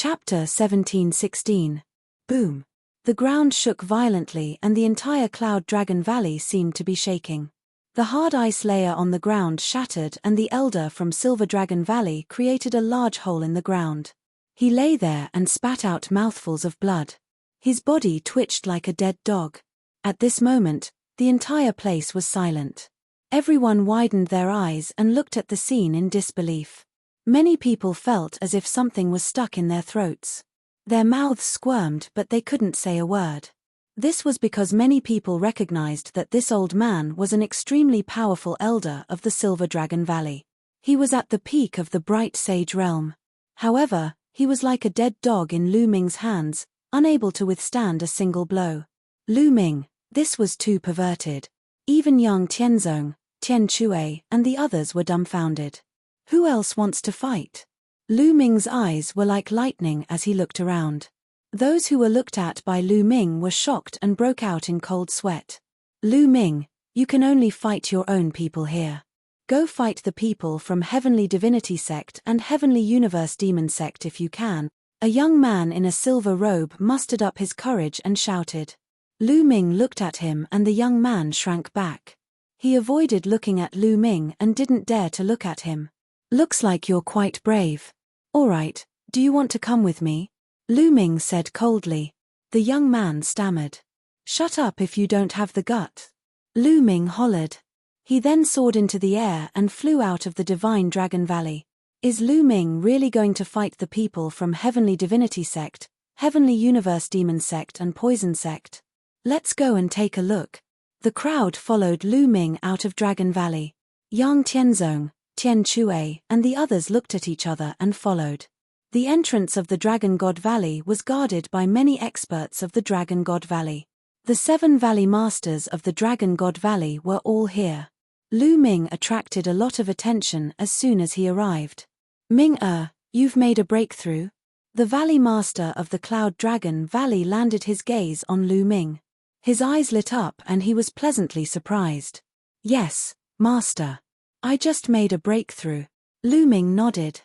Chapter 17:16. Boom. The ground shook violently and the entire Cloud Dragon Valley seemed to be shaking. The hard ice layer on the ground shattered and the elder from Silver Dragon Valley created a large hole in the ground. He lay there and spat out mouthfuls of blood. His body twitched like a dead dog. At this moment, the entire place was silent. Everyone widened their eyes and looked at the scene in disbelief. Many people felt as if something was stuck in their throats. Their mouths squirmed but they couldn't say a word. This was because many people recognized that this old man was an extremely powerful elder of the Silver Dragon Valley. He was at the peak of the bright sage realm. However, he was like a dead dog in Lu Ming's hands, unable to withstand a single blow. Lu Ming, this was too perverted. Even young Tianzong, Tian Chui, and the others were dumbfounded. Who else wants to fight? Lu Ming's eyes were like lightning as he looked around. Those who were looked at by Lu Ming were shocked and broke out in cold sweat. Lu Ming, you can only fight your own people here. Go fight the people from Heavenly Divinity Sect and Heavenly Universe Demon Sect if you can. A young man in a silver robe mustered up his courage and shouted. Lu Ming looked at him and the young man shrank back. He avoided looking at Lu Ming and didn't dare to look at him. Looks like you're quite brave. All right, do you want to come with me? Lu Ming said coldly. The young man stammered. Shut up if you don't have the gut. Lu Ming hollered. He then soared into the air and flew out of the Divine Dragon Valley. Is Lu Ming really going to fight the people from Heavenly Divinity Sect, Heavenly Universe Demon Sect and Poison Sect? Let's go and take a look. The crowd followed Lu Ming out of Dragon Valley. Yang Tianzong, Tian Chui, and the others looked at each other and followed. The entrance of the Dragon God Valley was guarded by many experts of the Dragon God Valley. The 7 Valley Masters of the Dragon God Valley were all here. Lu Ming attracted a lot of attention as soon as he arrived. You've made a breakthrough? The Valley Master of the Cloud Dragon Valley landed his gaze on Lu Ming. His eyes lit up and he was pleasantly surprised. Yes, Master. I just made a breakthrough. Lu Ming nodded.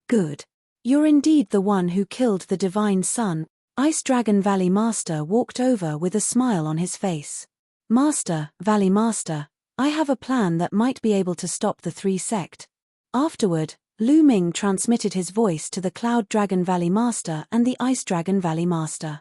Good. You're indeed the one who killed the Divine Sun. Ice Dragon Valley Master walked over with a smile on his face. Master, Valley Master, I have a plan that might be able to stop the 3 sect. Afterward, Lu Ming transmitted his voice to the Cloud Dragon Valley Master and the Ice Dragon Valley Master.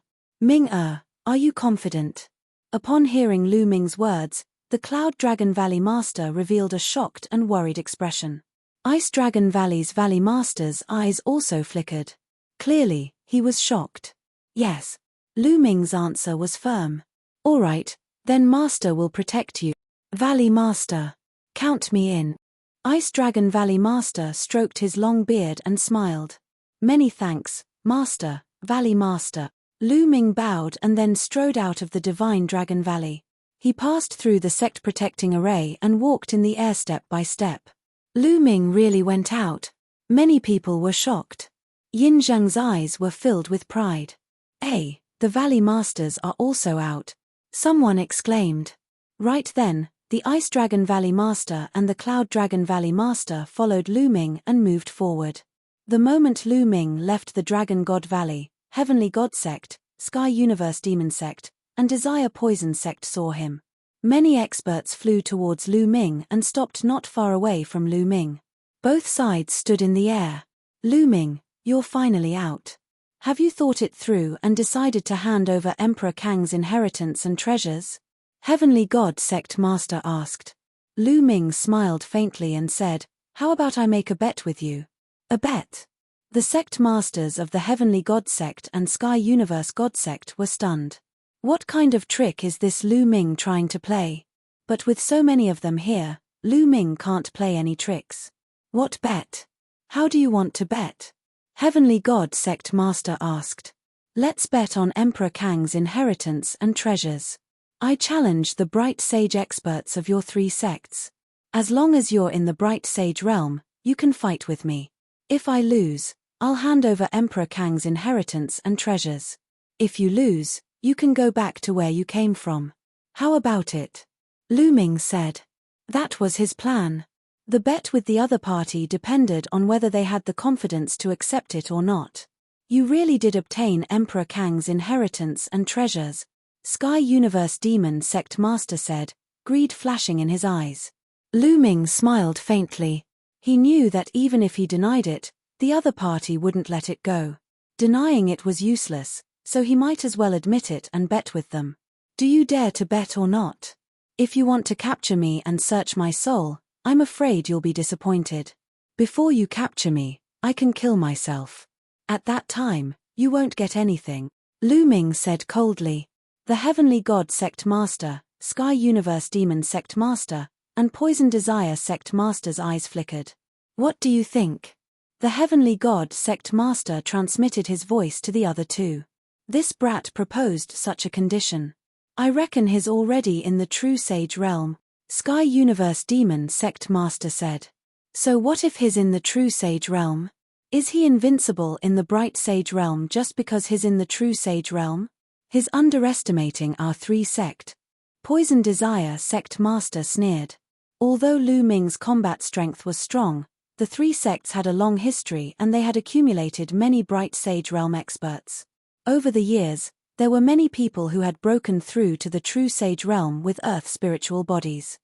Are you confident? Upon hearing Lu Ming's words, the Cloud Dragon Valley Master revealed a shocked and worried expression. Ice Dragon Valley's Valley Master's eyes also flickered. Clearly, he was shocked. Yes. Lu Ming's answer was firm. All right, then Master will protect you. Valley Master. Count me in. Ice Dragon Valley Master stroked his long beard and smiled. Many thanks, Master, Valley Master. Lu Ming bowed and then strode out of the Divine Dragon Valley. He passed through the sect-protecting array and walked in the air step by step. Lu Ming really went out. Many people were shocked. Yin Zheng's eyes were filled with pride. Hey, the Valley Masters are also out. Someone exclaimed. Right then, the Ice Dragon Valley Master and the Cloud Dragon Valley Master followed Lu Ming and moved forward. The moment Lu Ming left the Dragon God Valley, Heavenly God Sect, Sky Universe Demon Sect, and Desire Poison Sect saw him. Many experts flew towards Lu Ming and stopped not far away from Lu Ming. Both sides stood in the air. Lu Ming, you're finally out. Have you thought it through and decided to hand over Emperor Kang's inheritance and treasures? Heavenly God Sect Master asked. Lu Ming smiled faintly and said, how about I make a bet with you? A bet? The sect masters of the Heavenly God Sect and Sky Universe God Sect were stunned. What kind of trick is this Lu Ming trying to play? But with so many of them here, Lu Ming can't play any tricks. What bet? How do you want to bet? Heavenly God Sect Master asked. Let's bet on Emperor Kang's inheritance and treasures. I challenge the Bright Sage experts of your 3 sects. As long as you're in the Bright Sage realm, you can fight with me. If I lose, I'll hand over Emperor Kang's inheritance and treasures. If you lose, you can go back to where you came from. How about it? Lu Ming said. That was his plan. The bet with the other party depended on whether they had the confidence to accept it or not. You really did obtain Emperor Kang's inheritance and treasures, Sky Universe Demon Sect Master said, greed flashing in his eyes. Lu Ming smiled faintly. He knew that even if he denied it, the other party wouldn't let it go. Denying it was useless, so he might as well admit it and bet with them. Do you dare to bet or not? If you want to capture me and search my soul, I'm afraid you'll be disappointed. Before you capture me, I can kill myself. At that time, you won't get anything, Lu Ming said coldly. The Heavenly God Sect Master, Sky Universe Demon Sect Master, and Poison Desire Sect Master's eyes flickered. What do you think? The Heavenly God Sect Master transmitted his voice to the other two. This brat proposed such a condition. I reckon he's already in the true sage realm, Sky Universe Demon Sect Master said. So what if he's in the true sage realm? Is he invincible in the bright sage realm just because he's in the true sage realm? He's underestimating our three sect. Poison Desire Sect Master sneered. Although Lu Ming's combat strength was strong, the three sects had a long history and they had accumulated many bright sage realm experts. Over the years, there were many people who had broken through to the true sage realm with earth spiritual bodies.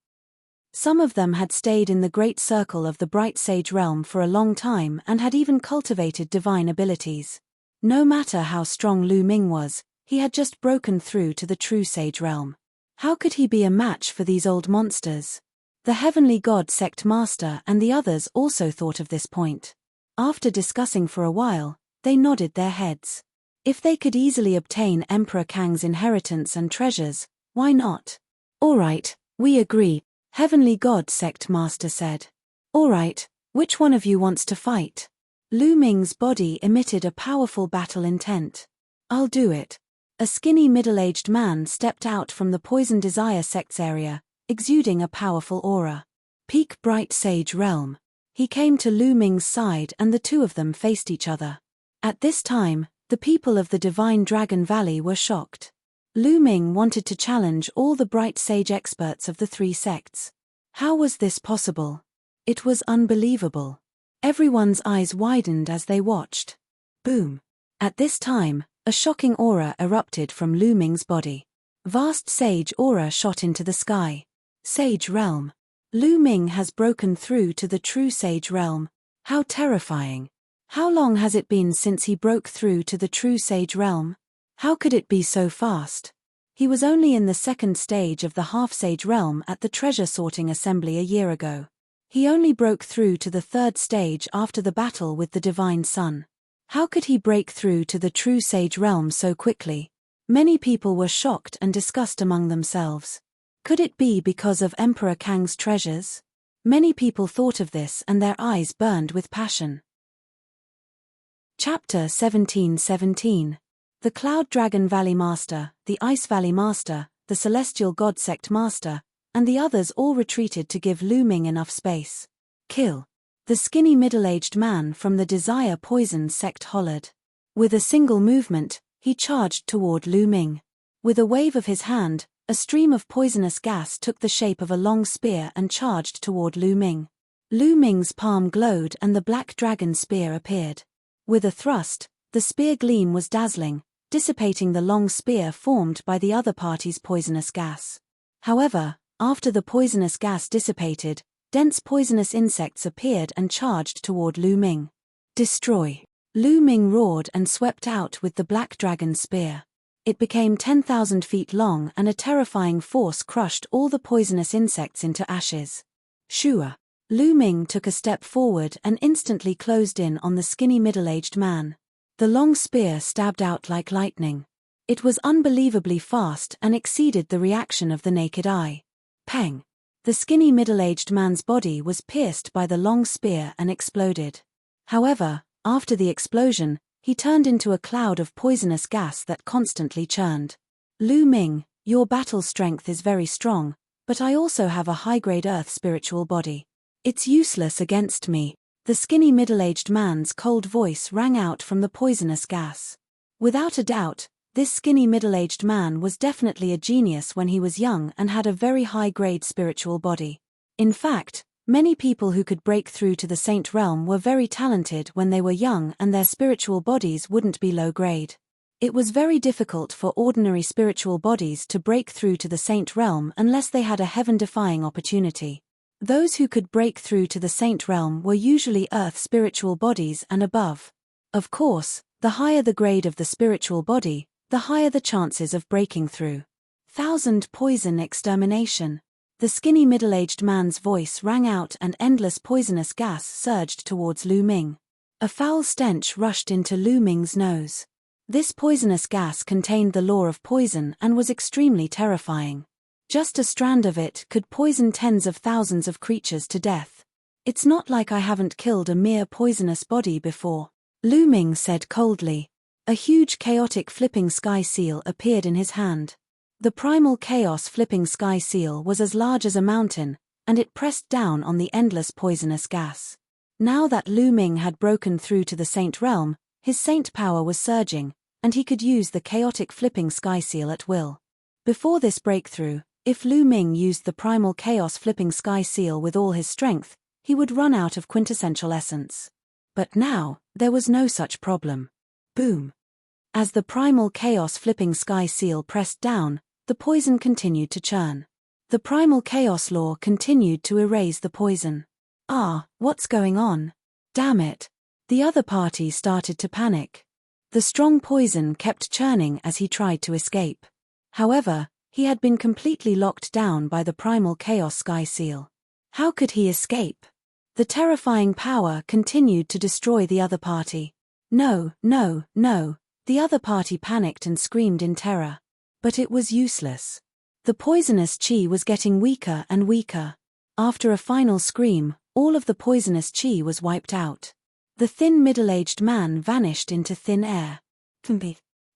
Some of them had stayed in the great circle of the bright sage realm for a long time and had even cultivated divine abilities. No matter how strong Lu Ming was, he had just broken through to the true sage realm. How could he be a match for these old monsters? The Heavenly God Sect Master and the others also thought of this point. After discussing for a while, they nodded their heads. If they could easily obtain Emperor Kang's inheritance and treasures, why not? All right, we agree, Heavenly God Sect Master said. All right, which one of you wants to fight? Lu Ming's body emitted a powerful battle intent. I'll do it. A skinny middle-aged man stepped out from the Poison Desire sect's area, exuding a powerful aura. Peak Bright Sage Realm. He came to Lu Ming's side and the two of them faced each other. At this time, the people of the Divine Dragon Valley were shocked. Lu Ming wanted to challenge all the Bright Sage experts of the three sects. How was this possible? It was unbelievable. Everyone's eyes widened as they watched. Boom. At this time, a shocking aura erupted from Lu Ming's body. Vast sage aura shot into the sky. Sage Realm. Lu Ming has broken through to the true sage realm. How terrifying. How long has it been since he broke through to the true sage realm? How could it be so fast? He was only in the second stage of the half-sage realm at the treasure sorting assembly a year ago. He only broke through to the third stage after the battle with the Divine Sun. How could he break through to the true sage realm so quickly? Many people were shocked and discussed among themselves. Could it be because of Emperor Kang's treasures? Many people thought of this and their eyes burned with passion. Chapter 1717. The Cloud Dragon Valley Master, the Ice Valley Master, the Celestial God Sect Master, and the others all retreated to give Lu Ming enough space. Kill. The skinny middle-aged man from the Desire Poison sect hollered. With a single movement, he charged toward Lu Ming. With a wave of his hand, a stream of poisonous gas took the shape of a long spear and charged toward Lu Ming. Lu Ming's palm glowed and the black dragon spear appeared. With a thrust, the spear gleam was dazzling, dissipating the long spear formed by the other party's poisonous gas. However, after the poisonous gas dissipated, dense poisonous insects appeared and charged toward Lu Ming. Destroy. Lu Ming roared and swept out with the black dragon spear. It became 10,000 feet long and a terrifying force crushed all the poisonous insects into ashes. Shua. Lu Ming took a step forward and instantly closed in on the skinny middle-aged man. The long spear stabbed out like lightning. It was unbelievably fast and exceeded the reaction of the naked eye. Peng. The skinny middle-aged man's body was pierced by the long spear and exploded. However, after the explosion, he turned into a cloud of poisonous gas that constantly churned. Lu Ming, your battle strength is very strong, but I also have a high-grade earth spiritual body. It's useless against me. The skinny middle-aged man's cold voice rang out from the poisonous gas. Without a doubt, this skinny middle-aged man was definitely a genius when he was young and had a very high-grade spiritual body. In fact, Many people who could break through to the Saint Realm were very talented when they were young, and their spiritual bodies wouldn't be low grade. It was very difficult for ordinary spiritual bodies to break through to the Saint Realm unless they had a heaven-defying opportunity. Those who could break through to the Saint Realm were usually Earth spiritual bodies and above. Of course, the higher the grade of the spiritual body, the higher the chances of breaking through. Thousand poison extermination. The skinny middle-aged man's voice rang out and endless poisonous gas surged towards Lu Ming. A foul stench rushed into Lu Ming's nose. This poisonous gas contained the law of poison and was extremely terrifying. Just a strand of it could poison tens of thousands of creatures to death. It's not like I haven't killed a mere poisonous body before, Lu Ming said coldly. A huge chaotic flipping sky seal appeared in his hand. The primal chaos flipping sky seal was as large as a mountain, and it pressed down on the endless poisonous gas. Now that Lu Ming had broken through to the Saint Realm, his saint power was surging, and he could use the chaotic flipping sky seal at will. Before this breakthrough, if Lu Ming used the primal chaos flipping sky seal with all his strength, he would run out of quintessential essence. But now, there was no such problem. Boom! As the primal chaos flipping sky seal pressed down, the poison continued to churn. The primal chaos law continued to erase the poison. Ah, what's going on? Damn it! The other party started to panic. The strong poison kept churning as he tried to escape. However, he had been completely locked down by the primal chaos sky seal. How could he escape? The terrifying power continued to destroy the other party. No, no, no! The other party panicked and screamed in terror. But it was useless. The poisonous chi was getting weaker and weaker. After a final scream, all of the poisonous chi was wiped out. The thin middle-aged man vanished into thin air.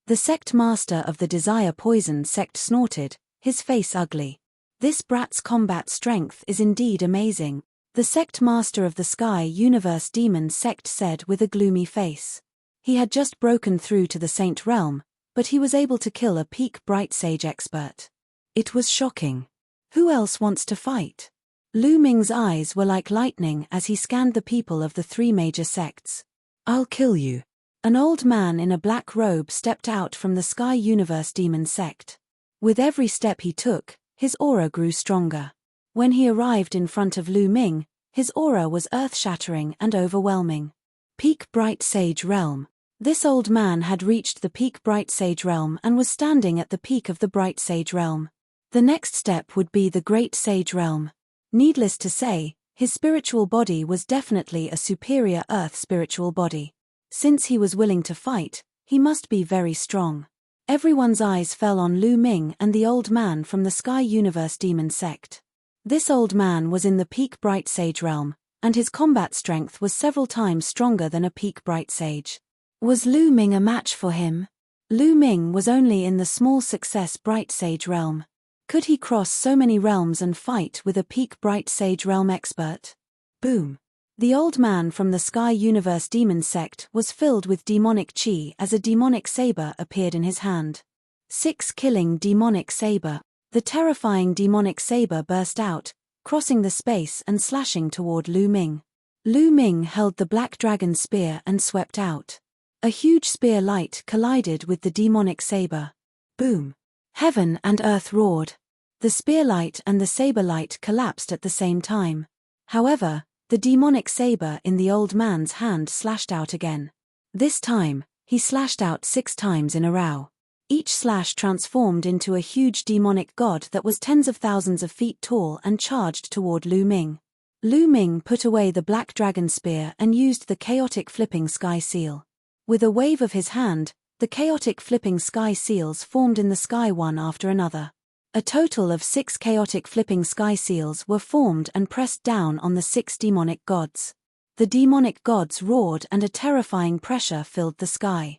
The sect master of the Desire Poison sect snorted, his face ugly. This brat's combat strength is indeed amazing, the sect master of the Sky Universe Demon sect said with a gloomy face. He had just broken through to the Saint Realm, but he was able to kill a peak Bright Sage expert. It was shocking. Who else wants to fight? Lu Ming's eyes were like lightning as he scanned the people of the three major sects. I'll kill you. An old man in a black robe stepped out from the Sky Universe Demon sect. With every step he took, his aura grew stronger. When he arrived in front of Lu Ming, his aura was earth-shattering and overwhelming. Peak Bright Sage Realm. This old man had reached the peak Bright Sage Realm and was standing at the peak of the Bright Sage Realm. The next step would be the Great Sage Realm. Needless to say, his spiritual body was definitely a superior Earth spiritual body. Since he was willing to fight, he must be very strong. Everyone's eyes fell on Lu Ming and the old man from the Sky Universe Demon sect. This old man was in the peak Bright Sage Realm, and his combat strength was several times stronger than a peak Bright Sage. Was Lu Ming a match for him? Lu Ming was only in the small success Bright Sage Realm. Could he cross so many realms and fight with a peak Bright Sage Realm expert? Boom! The old man from the Sky Universe Demon sect was filled with demonic chi as a demonic saber appeared in his hand. 6 killing demonic saber. The terrifying demonic saber burst out, crossing the space and slashing toward Lu Ming. Lu Ming held the black dragon spear and swept out. A huge spear light collided with the demonic saber. Boom! Heaven and earth roared. The spear light and the saber light collapsed at the same time. However, the demonic saber in the old man's hand slashed out again. This time, he slashed out 6 times in a row. Each slash transformed into a huge demonic god that was tens of thousands of feet tall and charged toward Lu Ming. Lu Ming put away the black dragon spear and used the chaotic flipping sky seal. With a wave of his hand, the chaotic flipping sky seals formed in the sky one after another. A total of 6 chaotic flipping sky seals were formed and pressed down on the 6 demonic gods. The demonic gods roared and a terrifying pressure filled the sky.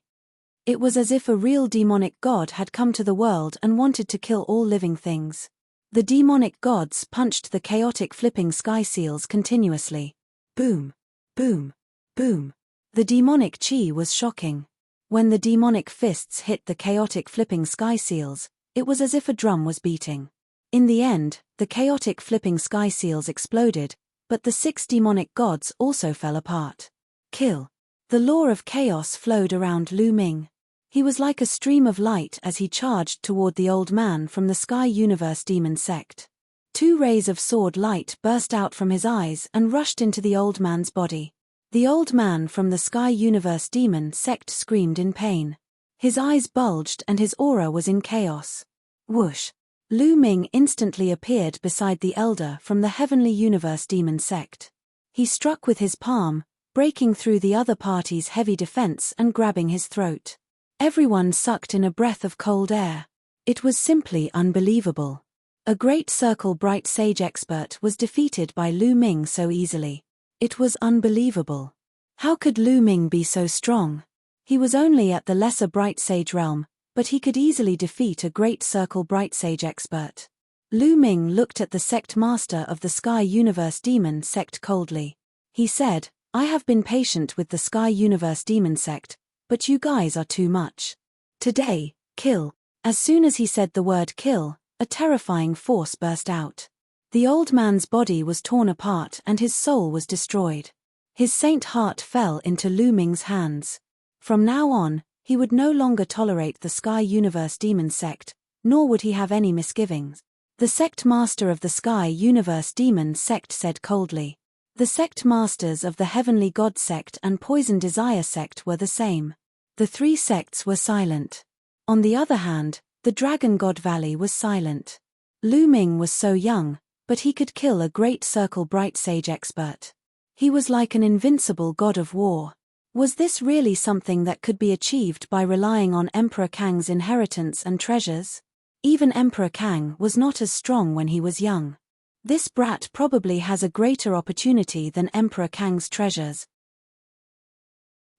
It was as if a real demonic god had come to the world and wanted to kill all living things. The demonic gods punched the chaotic flipping sky seals continuously. Boom! Boom! Boom! The demonic chi was shocking. When the demonic fists hit the chaotic flipping sky seals, it was as if a drum was beating. In the end, the chaotic flipping sky seals exploded, but the 6 demonic gods also fell apart. Kill. The law of chaos flowed around Lu Ming. He was like a stream of light as he charged toward the old man from the Sky Universe Demon sect. 2 rays of sword light burst out from his eyes and rushed into the old man's body. The old man from the Sky Universe Demon sect screamed in pain. His eyes bulged and his aura was in chaos. Whoosh! Lu Ming instantly appeared beside the elder from the Heavenly Universe Demon sect. He struck with his palm, breaking through the other party's heavy defense and grabbing his throat. Everyone sucked in a breath of cold air. It was simply unbelievable. A great circle bright sage expert was defeated by Lu Ming so easily. It was unbelievable. How could Lu Ming be so strong? He was only at the lesser bright sage realm, but he could easily defeat a great circle bright sage expert. Lu Ming looked at the sect master of the Sky Universe Demon sect coldly. He said, "I have been patient with the Sky Universe Demon sect, but you guys are too much. Today, kill." As soon as he said the word kill, a terrifying force burst out. The old man's body was torn apart and his soul was destroyed. His saint heart fell into Lu Ming's hands. From now on, he would no longer tolerate the Sky Universe Demon sect, nor would he have any misgivings. The sect master of the Sky Universe Demon sect said coldly. The sect masters of the Heavenly God sect and Poison Desire sect were the same. The 3 sects were silent. On the other hand, the Dragon God Valley was silent. Lu Ming was so young, but he could kill a great circle bright sage expert. He was like an invincible god of war. Was this really something that could be achieved by relying on Emperor Kang's inheritance and treasures? Even Emperor Kang was not as strong when he was young. This brat probably has a greater opportunity than Emperor Kang's treasures.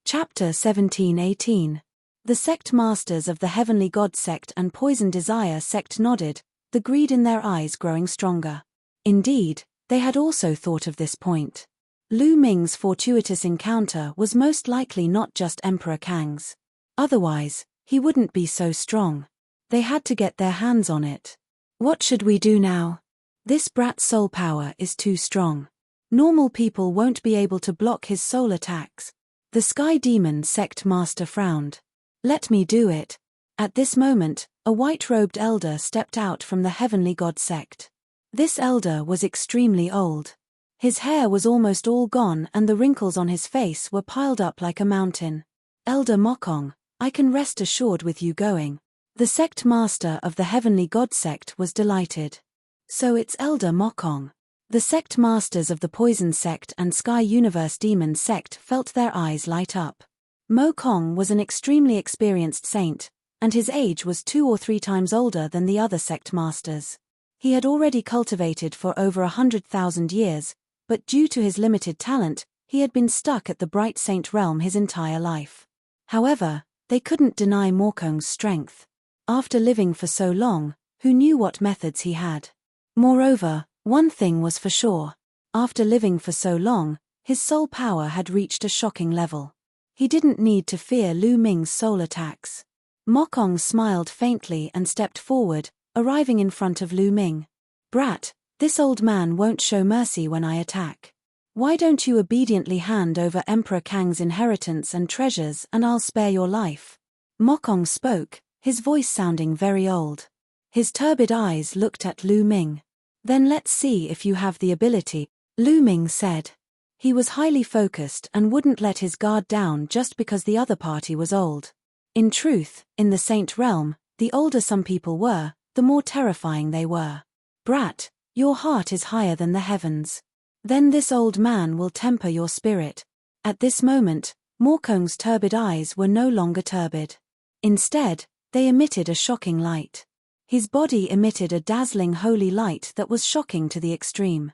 Chapter 17-18. The sect masters of the Heavenly God sect and Poison Desire sect nodded, the greed in their eyes growing stronger. Indeed, they had also thought of this point. Lu Ming's fortuitous encounter was most likely not just Emperor Kang's. Otherwise, he wouldn't be so strong. They had to get their hands on it. What should we do now? This brat's soul power is too strong. Normal people won't be able to block his soul attacks. The Sky Demon sect master frowned. Let me do it. At this moment, a white-robed elder stepped out from the Heavenly God sect. This elder was extremely old. His hair was almost all gone and the wrinkles on his face were piled up like a mountain. Elder Mokong, I can rest assured with you going. The sect master of the Heavenly God sect was delighted. So it's Elder Mokong. The sect masters of the Poison sect and Sky Universe Demon sect felt their eyes light up. Mokong was an extremely experienced saint, and his age was 2 or 3 times older than the other sect masters. He had already cultivated for over 100,000 years, but due to his limited talent, he had been stuck at the Bright Saint realm his entire life. However, they couldn't deny Mokong's strength. After living for so long, who knew what methods he had? Moreover, one thing was for sure. After living for so long, his soul power had reached a shocking level. He didn't need to fear Lu Ming's soul attacks. Mokong smiled faintly and stepped forward, arriving in front of Lu Ming. Brat, this old man won't show mercy when I attack. Why don't you obediently hand over Emperor Kang's inheritance and treasures and I'll spare your life? Mokong spoke, his voice sounding very old. His turbid eyes looked at Lu Ming. Then let's see if you have the ability, Lu Ming said. He was highly focused and wouldn't let his guard down just because the other party was old. In truth, in the Saint realm, the older some people were, the more terrifying they were. Brat, your heart is higher than the heavens. Then this old man will temper your spirit. At this moment, Mokong's turbid eyes were no longer turbid. Instead, they emitted a shocking light. His body emitted a dazzling holy light that was shocking to the extreme.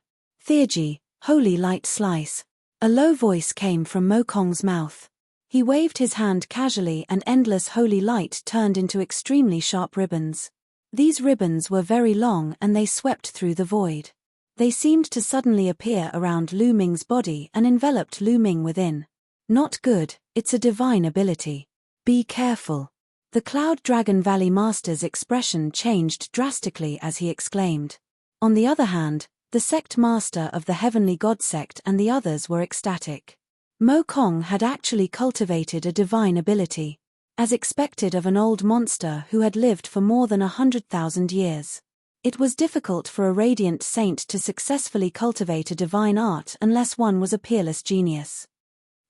Theurgy, holy light slice. A low voice came from Mokong's mouth. He waved his hand casually and endless holy light turned into extremely sharp ribbons. These ribbons were very long and they swept through the void. They seemed to suddenly appear around Lu Ming's body and enveloped Lu Ming within. Not good, it's a divine ability. Be careful. The Cloud Dragon Valley Master's expression changed drastically as he exclaimed. On the other hand, The sect master of the heavenly god sect and the others were ecstatic. Mo Kong had actually cultivated a divine ability, as expected of an old monster who had lived for more than 100,000 years. It was difficult for a radiant saint to successfully cultivate a divine art unless one was a peerless genius.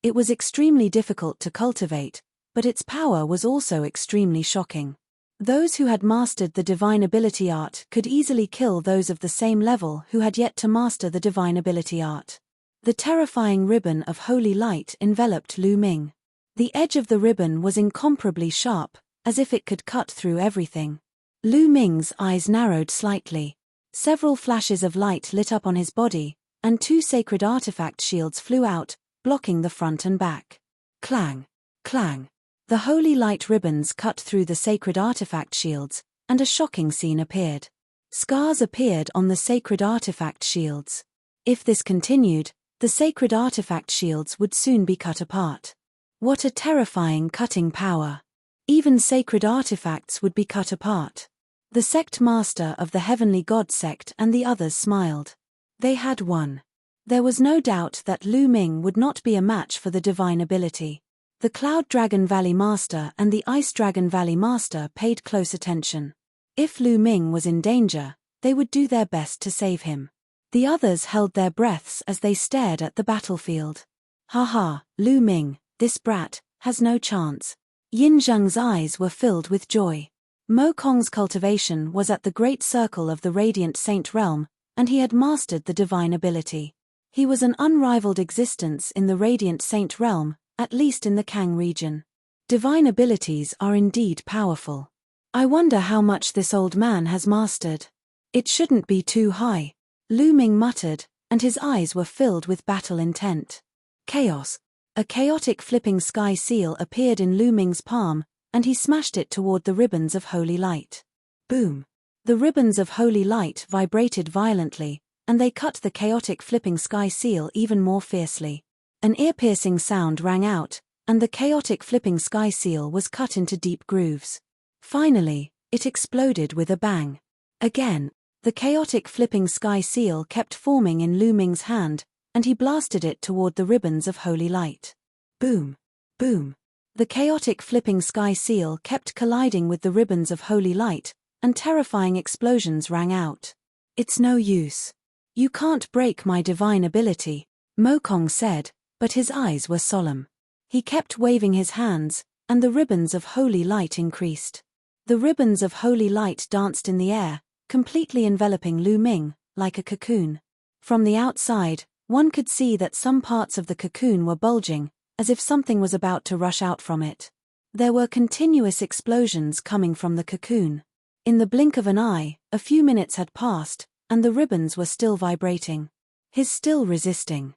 It was extremely difficult to cultivate, but its power was also extremely shocking. Those who had mastered the divine ability art could easily kill those of the same level who had yet to master the divine ability art. The terrifying ribbon of holy light enveloped Lu Ming. The edge of the ribbon was incomparably sharp, as if it could cut through everything. Lu Ming's eyes narrowed slightly. Several flashes of light lit up on his body, and 2 sacred artifact shields flew out, blocking the front and back. Clang! Clang! The holy light ribbons cut through the sacred artifact shields, and a shocking scene appeared. Scars appeared on the sacred artifact shields. If this continued, the sacred artifact shields would soon be cut apart. What a terrifying cutting power! Even sacred artifacts would be cut apart. The sect master of the heavenly god sect and the others smiled. They had won. There was no doubt that Lu Ming would not be a match for the divine ability. The Cloud Dragon Valley Master and the Ice Dragon Valley Master paid close attention. If Lu Ming was in danger, they would do their best to save him. The others held their breaths as they stared at the battlefield. Ha ha, Lu Ming, this brat, has no chance. Yin Zheng's eyes were filled with joy. Mo Kong's cultivation was at the great circle of the Radiant Saint realm, and he had mastered the divine ability. He was an unrivaled existence in the Radiant Saint realm, at least in the Kang region. Divine abilities are indeed powerful. I wonder how much this old man has mastered. It shouldn't be too high. Lu Ming muttered, and his eyes were filled with battle intent. Chaos. A chaotic flipping sky seal appeared in Lu Ming's palm, and he smashed it toward the ribbons of holy light. Boom. The ribbons of holy light vibrated violently, and they cut the chaotic flipping sky seal even more fiercely. An ear-piercing sound rang out, and the chaotic flipping sky seal was cut into deep grooves. Finally, it exploded with a bang. Again, the chaotic flipping sky seal kept forming in Lu Ming's hand, and he blasted it toward the ribbons of holy light. Boom! Boom! The chaotic flipping sky seal kept colliding with the ribbons of holy light, and terrifying explosions rang out. It's no use. You can't break my divine ability, Mo Kong said, but his eyes were solemn. He kept waving his hands, and the ribbons of holy light increased. The ribbons of holy light danced in the air, completely enveloping Lu Ming, like a cocoon. From the outside, one could see that some parts of the cocoon were bulging, as if something was about to rush out from it. There were continuous explosions coming from the cocoon. In the blink of an eye, a few minutes had passed, and the ribbons were still vibrating. He's still resisting.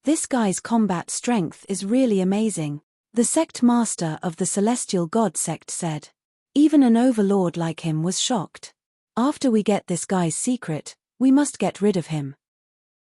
This guy's combat strength is really amazing, the sect master of the celestial god sect said. Even an overlord like him was shocked. After we get this guy's secret, we must get rid of him.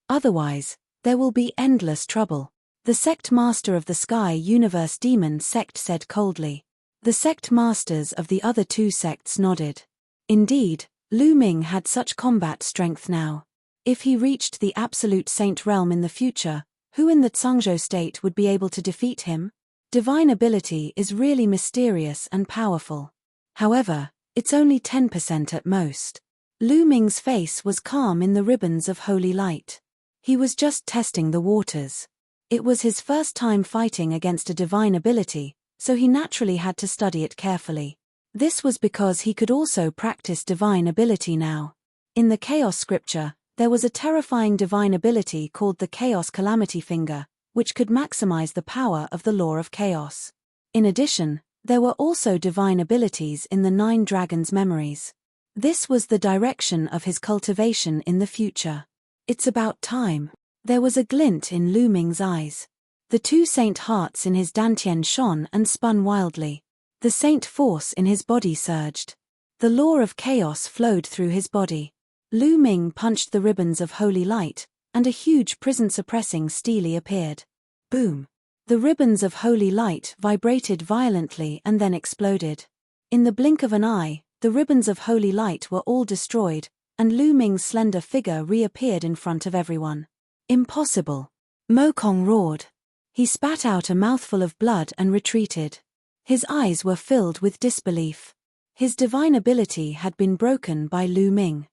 Otherwise, there will be endless trouble. The sect master of the Sky Universe Demon sect said coldly. The sect masters of the other 2 sects nodded. Indeed, Lu Ming had such combat strength now. If he reached the absolute saint realm in the future, who in the Zhangzhou state would be able to defeat him? Divine ability is really mysterious and powerful. However, it's only 10% at most. Lu Ming's face was calm in the ribbons of holy light. He was just testing the waters. It was his first time fighting against a divine ability, so he naturally had to study it carefully. This was because he could also practice divine ability now. In the Chaos scripture, there was a terrifying divine ability called the Chaos Calamity Finger, which could maximize the power of the law of chaos. In addition, there were also divine abilities in the 9 dragons' memories. This was the direction of his cultivation in the future. It's about time. There was a glint in Lu Ming's eyes. The 2 saint hearts in his dantian shone and spun wildly. The saint force in his body surged. The law of chaos flowed through his body. Lu Ming punched the ribbons of holy light, and a huge prison-suppressing stele appeared. Boom! The ribbons of holy light vibrated violently and then exploded. In the blink of an eye, the ribbons of holy light were all destroyed, and Lu Ming's slender figure reappeared in front of everyone. Impossible! Mokong roared. He spat out a mouthful of blood and retreated. His eyes were filled with disbelief. His divine ability had been broken by Lu Ming.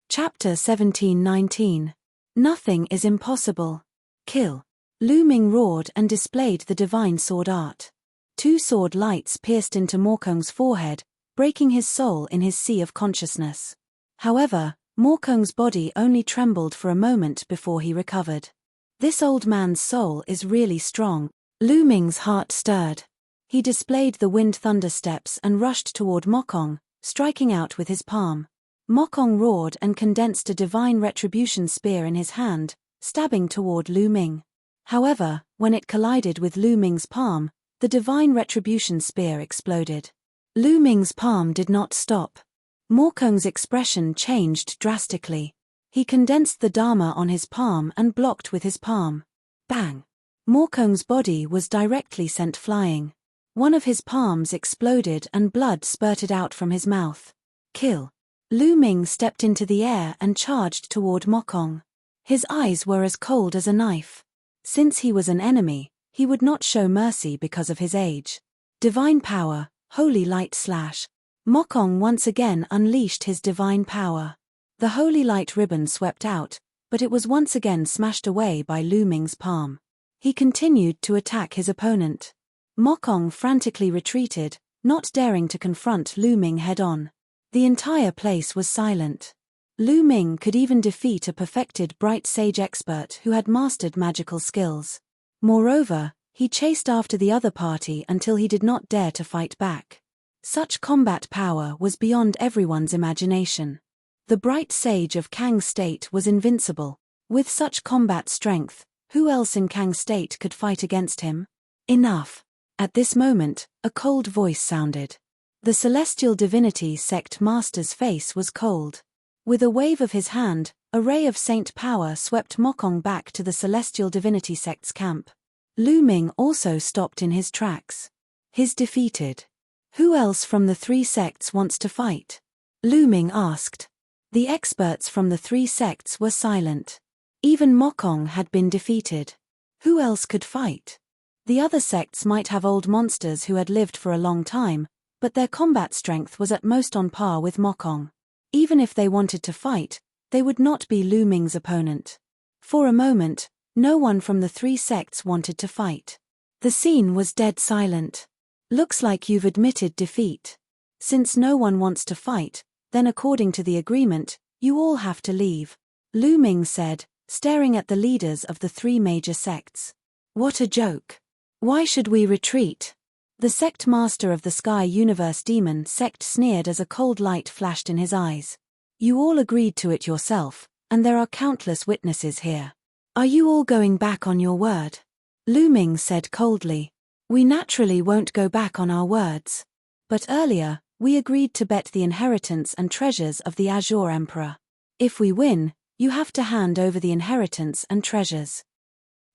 Chapter 1719. Nothing is impossible. Kill. Lu Ming roared and displayed the divine sword art. 2 sword lights pierced into Mokong's forehead, breaking his soul in his sea of consciousness. However, Mokong's body only trembled for a moment before he recovered. This old man's soul is really strong. Lu Ming's heart stirred. He displayed the wind thunder steps and rushed toward Mokong, striking out with his palm. Mokong roared and condensed a divine retribution spear in his hand, stabbing toward Lu Ming. However, when it collided with Lu Ming's palm, the divine retribution spear exploded. Lu Ming's palm did not stop. Mokong's expression changed drastically. He condensed the Dharma on his palm and blocked with his palm. Bang! Mokong's body was directly sent flying. One of his palms exploded and blood spurted out from his mouth. Kill. Lu Ming stepped into the air and charged toward Mokong. His eyes were as cold as a knife. Since he was an enemy, he would not show mercy because of his age. Divine power, holy light slash. Mokong once again unleashed his divine power. The holy light ribbon swept out, but it was once again smashed away by Lu Ming's palm. He continued to attack his opponent. Mokong frantically retreated, not daring to confront Lu Ming head-on. The entire place was silent. Lu Ming could even defeat a perfected bright sage expert who had mastered magical skills. Moreover, he chased after the other party until he did not dare to fight back. Such combat power was beyond everyone's imagination. The bright sage of Kang State was invincible. With such combat strength, who else in Kang State could fight against him? Enough. At this moment, a cold voice sounded. The Celestial Divinity Sect Master's face was cold. With a wave of his hand, a ray of saint power swept Mokong back to the Celestial Divinity Sect's camp. Lu Ming also stopped in his tracks. He's defeated. Who else from the 3 sects wants to fight? Lu Ming asked. The experts from the 3 sects were silent. Even Mokong had been defeated. Who else could fight? The other sects might have old monsters who had lived for a long time, but their combat strength was at most on par with Mokong. Even if they wanted to fight, they would not be Lu Ming's opponent. For a moment, no one from the 3 sects wanted to fight. The scene was dead silent. Looks like you've admitted defeat. Since no one wants to fight, then according to the agreement, you all have to leave, Lu Ming said, staring at the leaders of the 3 major sects. What a joke. Why should we retreat? The sect master of the Sky Universe Demon sect sneered as a cold light flashed in his eyes. You all agreed to it yourself, and there are countless witnesses here. Are you all going back on your word? Lu Ming said coldly. We naturally won't go back on our words. But earlier, we agreed to bet the inheritance and treasures of the Azure Emperor. If we win, you have to hand over the inheritance and treasures.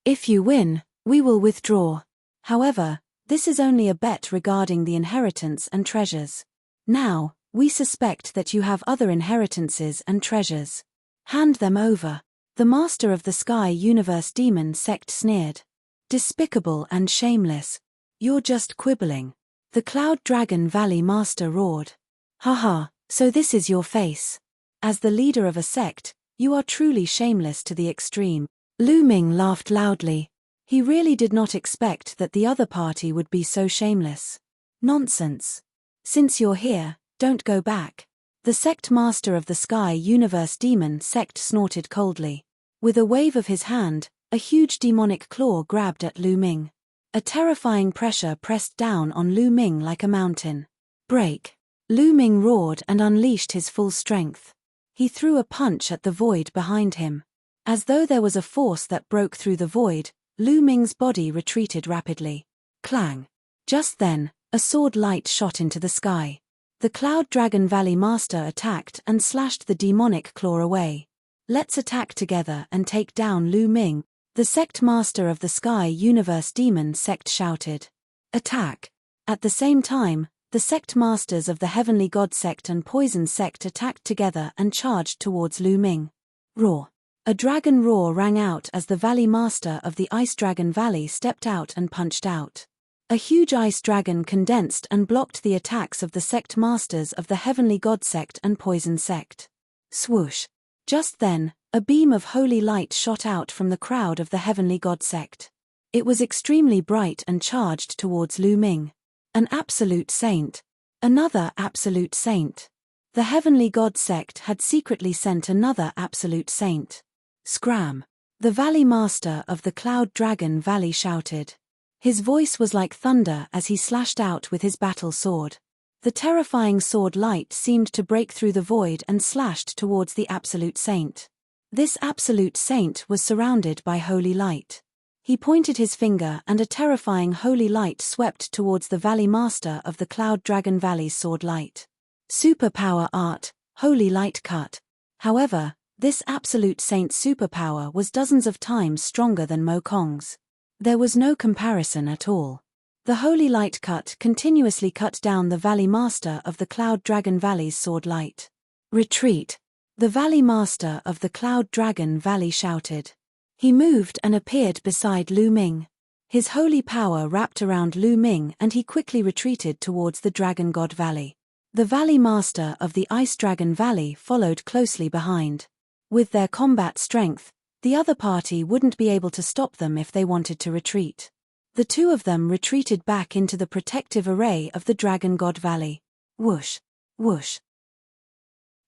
If you win, we will withdraw. However, this is only a bet regarding the inheritance and treasures. Now, we suspect that you have other inheritances and treasures. Hand them over. The master of the Sky Universe Demon sect sneered. Despicable and shameless. You're just quibbling. The Cloud Dragon Valley master roared. Haha, so this is your face. As the leader of a sect, you are truly shameless to the extreme. Lu Ming laughed loudly. He really did not expect that the other party would be so shameless. Nonsense. Since you're here, don't go back. The sect master of the Sky Universe Demon sect snorted coldly. With a wave of his hand, a huge demonic claw grabbed at Lu Ming. A terrifying pressure pressed down on Lu Ming like a mountain. Break. Lu Ming roared and unleashed his full strength. He threw a punch at the void behind him. As though there was a force that broke through the void, Lu Ming's body retreated rapidly. Clang. Just then, a sword light shot into the sky. The Cloud Dragon Valley master attacked and slashed the demonic claw away. Let's attack together and take down Lu Ming, the sect master of the Sky Universe Demon sect shouted. Attack. At the same time, The sect masters of the Heavenly God sect and Poison sect attacked together and charged towards Lu Ming. Roar! A dragon roar rang out as the Valley Master of the Ice Dragon Valley stepped out and punched out. A huge ice dragon condensed and blocked the attacks of the sect masters of the Heavenly God sect and Poison sect. Swoosh! Just then, a beam of holy light shot out from the crowd of the Heavenly God sect. It was extremely bright and charged towards Lu Ming. An absolute saint. Another absolute saint. The Heavenly God sect had secretly sent another absolute saint. Scram! The Valley Master of the Cloud Dragon Valley shouted. His voice was like thunder as he slashed out with his battle sword. The terrifying sword light seemed to break through the void and slashed towards the absolute saint. This absolute saint was surrounded by holy light. He pointed his finger and a terrifying holy light swept towards the Valley Master of the Cloud Dragon Valley's sword light. Superpower art, holy light cut. However, this absolute saint's superpower was dozens of times stronger than Mo Kong's. There was no comparison at all. The holy light cut continuously cut down the Valley Master of the Cloud Dragon Valley's sword light. Retreat! The Valley Master of the Cloud Dragon Valley shouted. He moved and appeared beside Lu Ming. His holy power wrapped around Lu Ming and he quickly retreated towards the Dragon God Valley. The Valley Master of the Ice Dragon Valley followed closely behind. With their combat strength, the other party wouldn't be able to stop them if they wanted to retreat. The two of them retreated back into the protective array of the Dragon God Valley. Whoosh! Whoosh!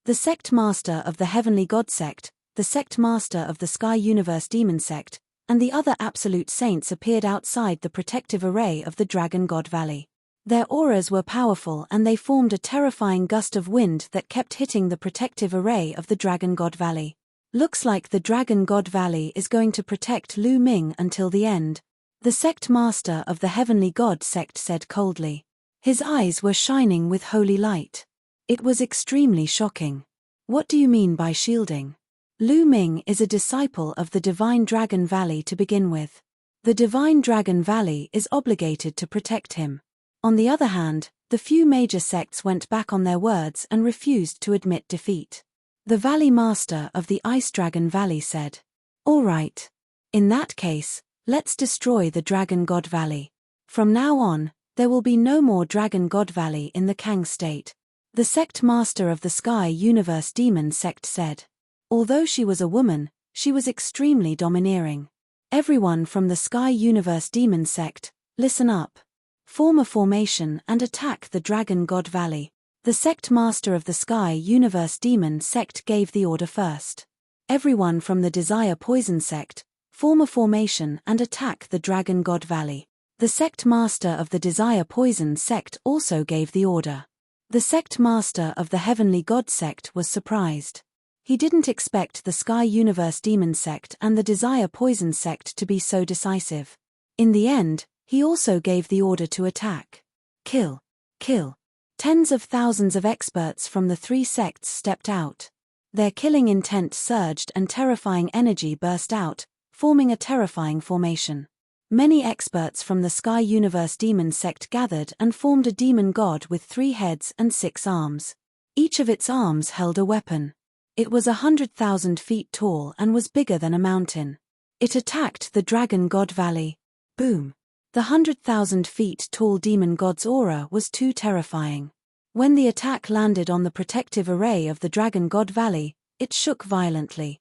The sect master of the Heavenly God sect, the sect master of the Sky Universe Demon sect, and the other absolute saints appeared outside the protective array of the Dragon God Valley. Their auras were powerful and they formed a terrifying gust of wind that kept hitting the protective array of the Dragon God Valley. Looks like the Dragon God Valley is going to protect Lu Ming until the end, the sect master of the Heavenly God sect said coldly. His eyes were shining with holy light. It was extremely shocking. What do you mean by shielding? Lu Ming is a disciple of the Divine Dragon Valley to begin with. The Divine Dragon Valley is obligated to protect him. On the other hand, the few major sects went back on their words and refused to admit defeat. The Valley Master of the Ice Dragon Valley said, "All right. In that case, let's destroy the Dragon God Valley. From now on, there will be no more Dragon God Valley in the Kang state." The sect master of the Sky Universe Demon sect said. Although she was a woman, she was extremely domineering. Everyone from the Sky Universe Demon sect, listen up. Form a formation and attack the Dragon God Valley. The sect master of the Sky Universe Demon sect gave the order first. Everyone from the Desire Poison sect, form a formation and attack the Dragon God Valley. The sect master of the Desire Poison sect also gave the order. The sect master of the Heavenly God sect was surprised. He didn't expect the Sky Universe Demon sect and the Desire Poison sect to be so decisive. In the end, he also gave the order to attack. Kill. Kill. Tens of thousands of experts from the three sects stepped out. Their killing intent surged and terrifying energy burst out, forming a terrifying formation. Many experts from the Sky Universe Demon sect gathered and formed a demon god with 3 heads and 6 arms. Each of its arms held a weapon. It was 100,000 feet tall and was bigger than a mountain. It attacked the Dragon God Valley. Boom! The 100,000 feet tall demon god's aura was too terrifying. When the attack landed on the protective array of the Dragon God Valley, it shook violently.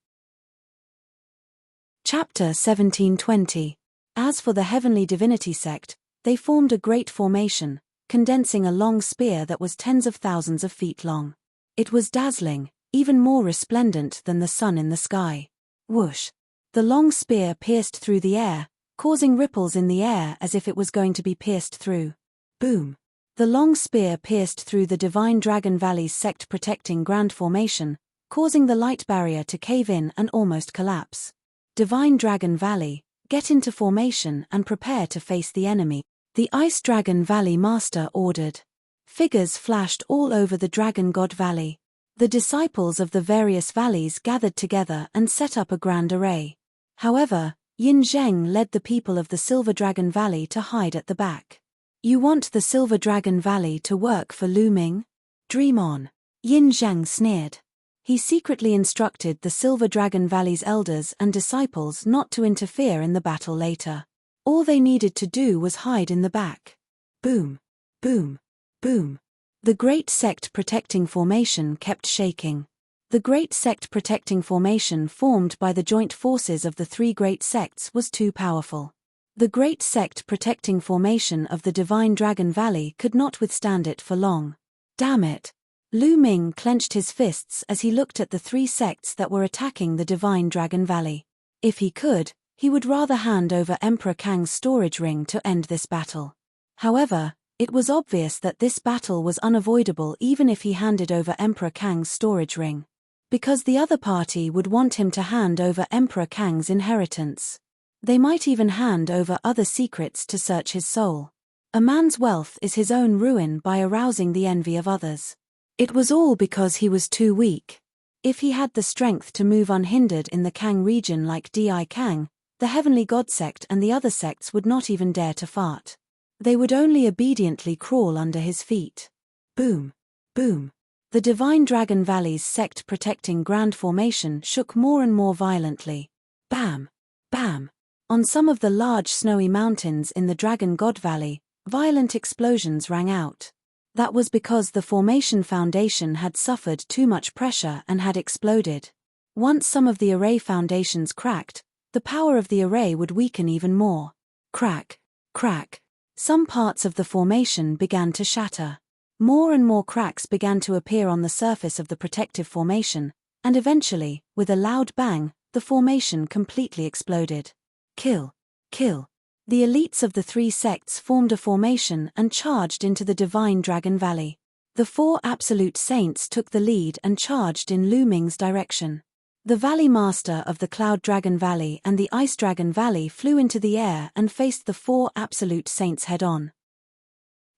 Chapter 1720. As for the Heavenly Divinity sect, they formed a great formation, condensing a long spear that was tens of thousands of feet long. It was dazzling, even more resplendent than the sun in the sky. Whoosh! The long spear pierced through the air, causing ripples in the air as if it was going to be pierced through. Boom! The long spear pierced through the Divine Dragon Valley's sect-protecting grand formation, causing the light barrier to cave in and almost collapse. Divine Dragon Valley, get into formation and prepare to face the enemy, the Ice Dragon Valley Master ordered. Figures flashed all over the Dragon God Valley. The disciples of the various valleys gathered together and set up a grand array. However, Yin Zheng led the people of the Silver Dragon Valley to hide at the back. You want the Silver Dragon Valley to work for Lu Ming? Dream on. Yin Zhang sneered. He secretly instructed the Silver Dragon Valley's elders and disciples not to interfere in the battle later. All they needed to do was hide in the back. Boom, boom, boom. The Great Sect Protecting Formation kept shaking. The Great Sect Protecting Formation formed by the joint forces of the three great sects was too powerful. The Great Sect Protecting Formation of the Divine Dragon Valley could not withstand it for long. Damn it! Lu Ming clenched his fists as he looked at the three sects that were attacking the Divine Dragon Valley. If he could, he would rather hand over Emperor Kang's storage ring to end this battle. However, it was obvious that this battle was unavoidable even if he handed over Emperor Kang's storage ring. Because the other party would want him to hand over Emperor Kang's inheritance. They might even hand over other secrets to search his soul. A man's wealth is his own ruin by arousing the envy of others. It was all because he was too weak. If he had the strength to move unhindered in the Kang region like Di Kang, the Heavenly God sect and the other sects would not even dare to fart. They would only obediently crawl under his feet. Boom, boom. The Divine Dragon Valley's sect-protecting Grand Formation shook more and more violently. Bam, bam. On some of the large snowy mountains in the Dragon God Valley, violent explosions rang out. That was because the formation foundation had suffered too much pressure and had exploded. Once some of the array foundations cracked, the power of the array would weaken even more. Crack, crack. Some parts of the formation began to shatter. More and more cracks began to appear on the surface of the protective formation, and eventually, with a loud bang, the formation completely exploded. Kill, kill. The elites of the three sects formed a formation and charged into the Divine Dragon Valley. The four absolute saints took the lead and charged in Lu Ming's direction. The Valley Master of the Cloud Dragon Valley and the Ice Dragon Valley flew into the air and faced the four absolute saints head-on.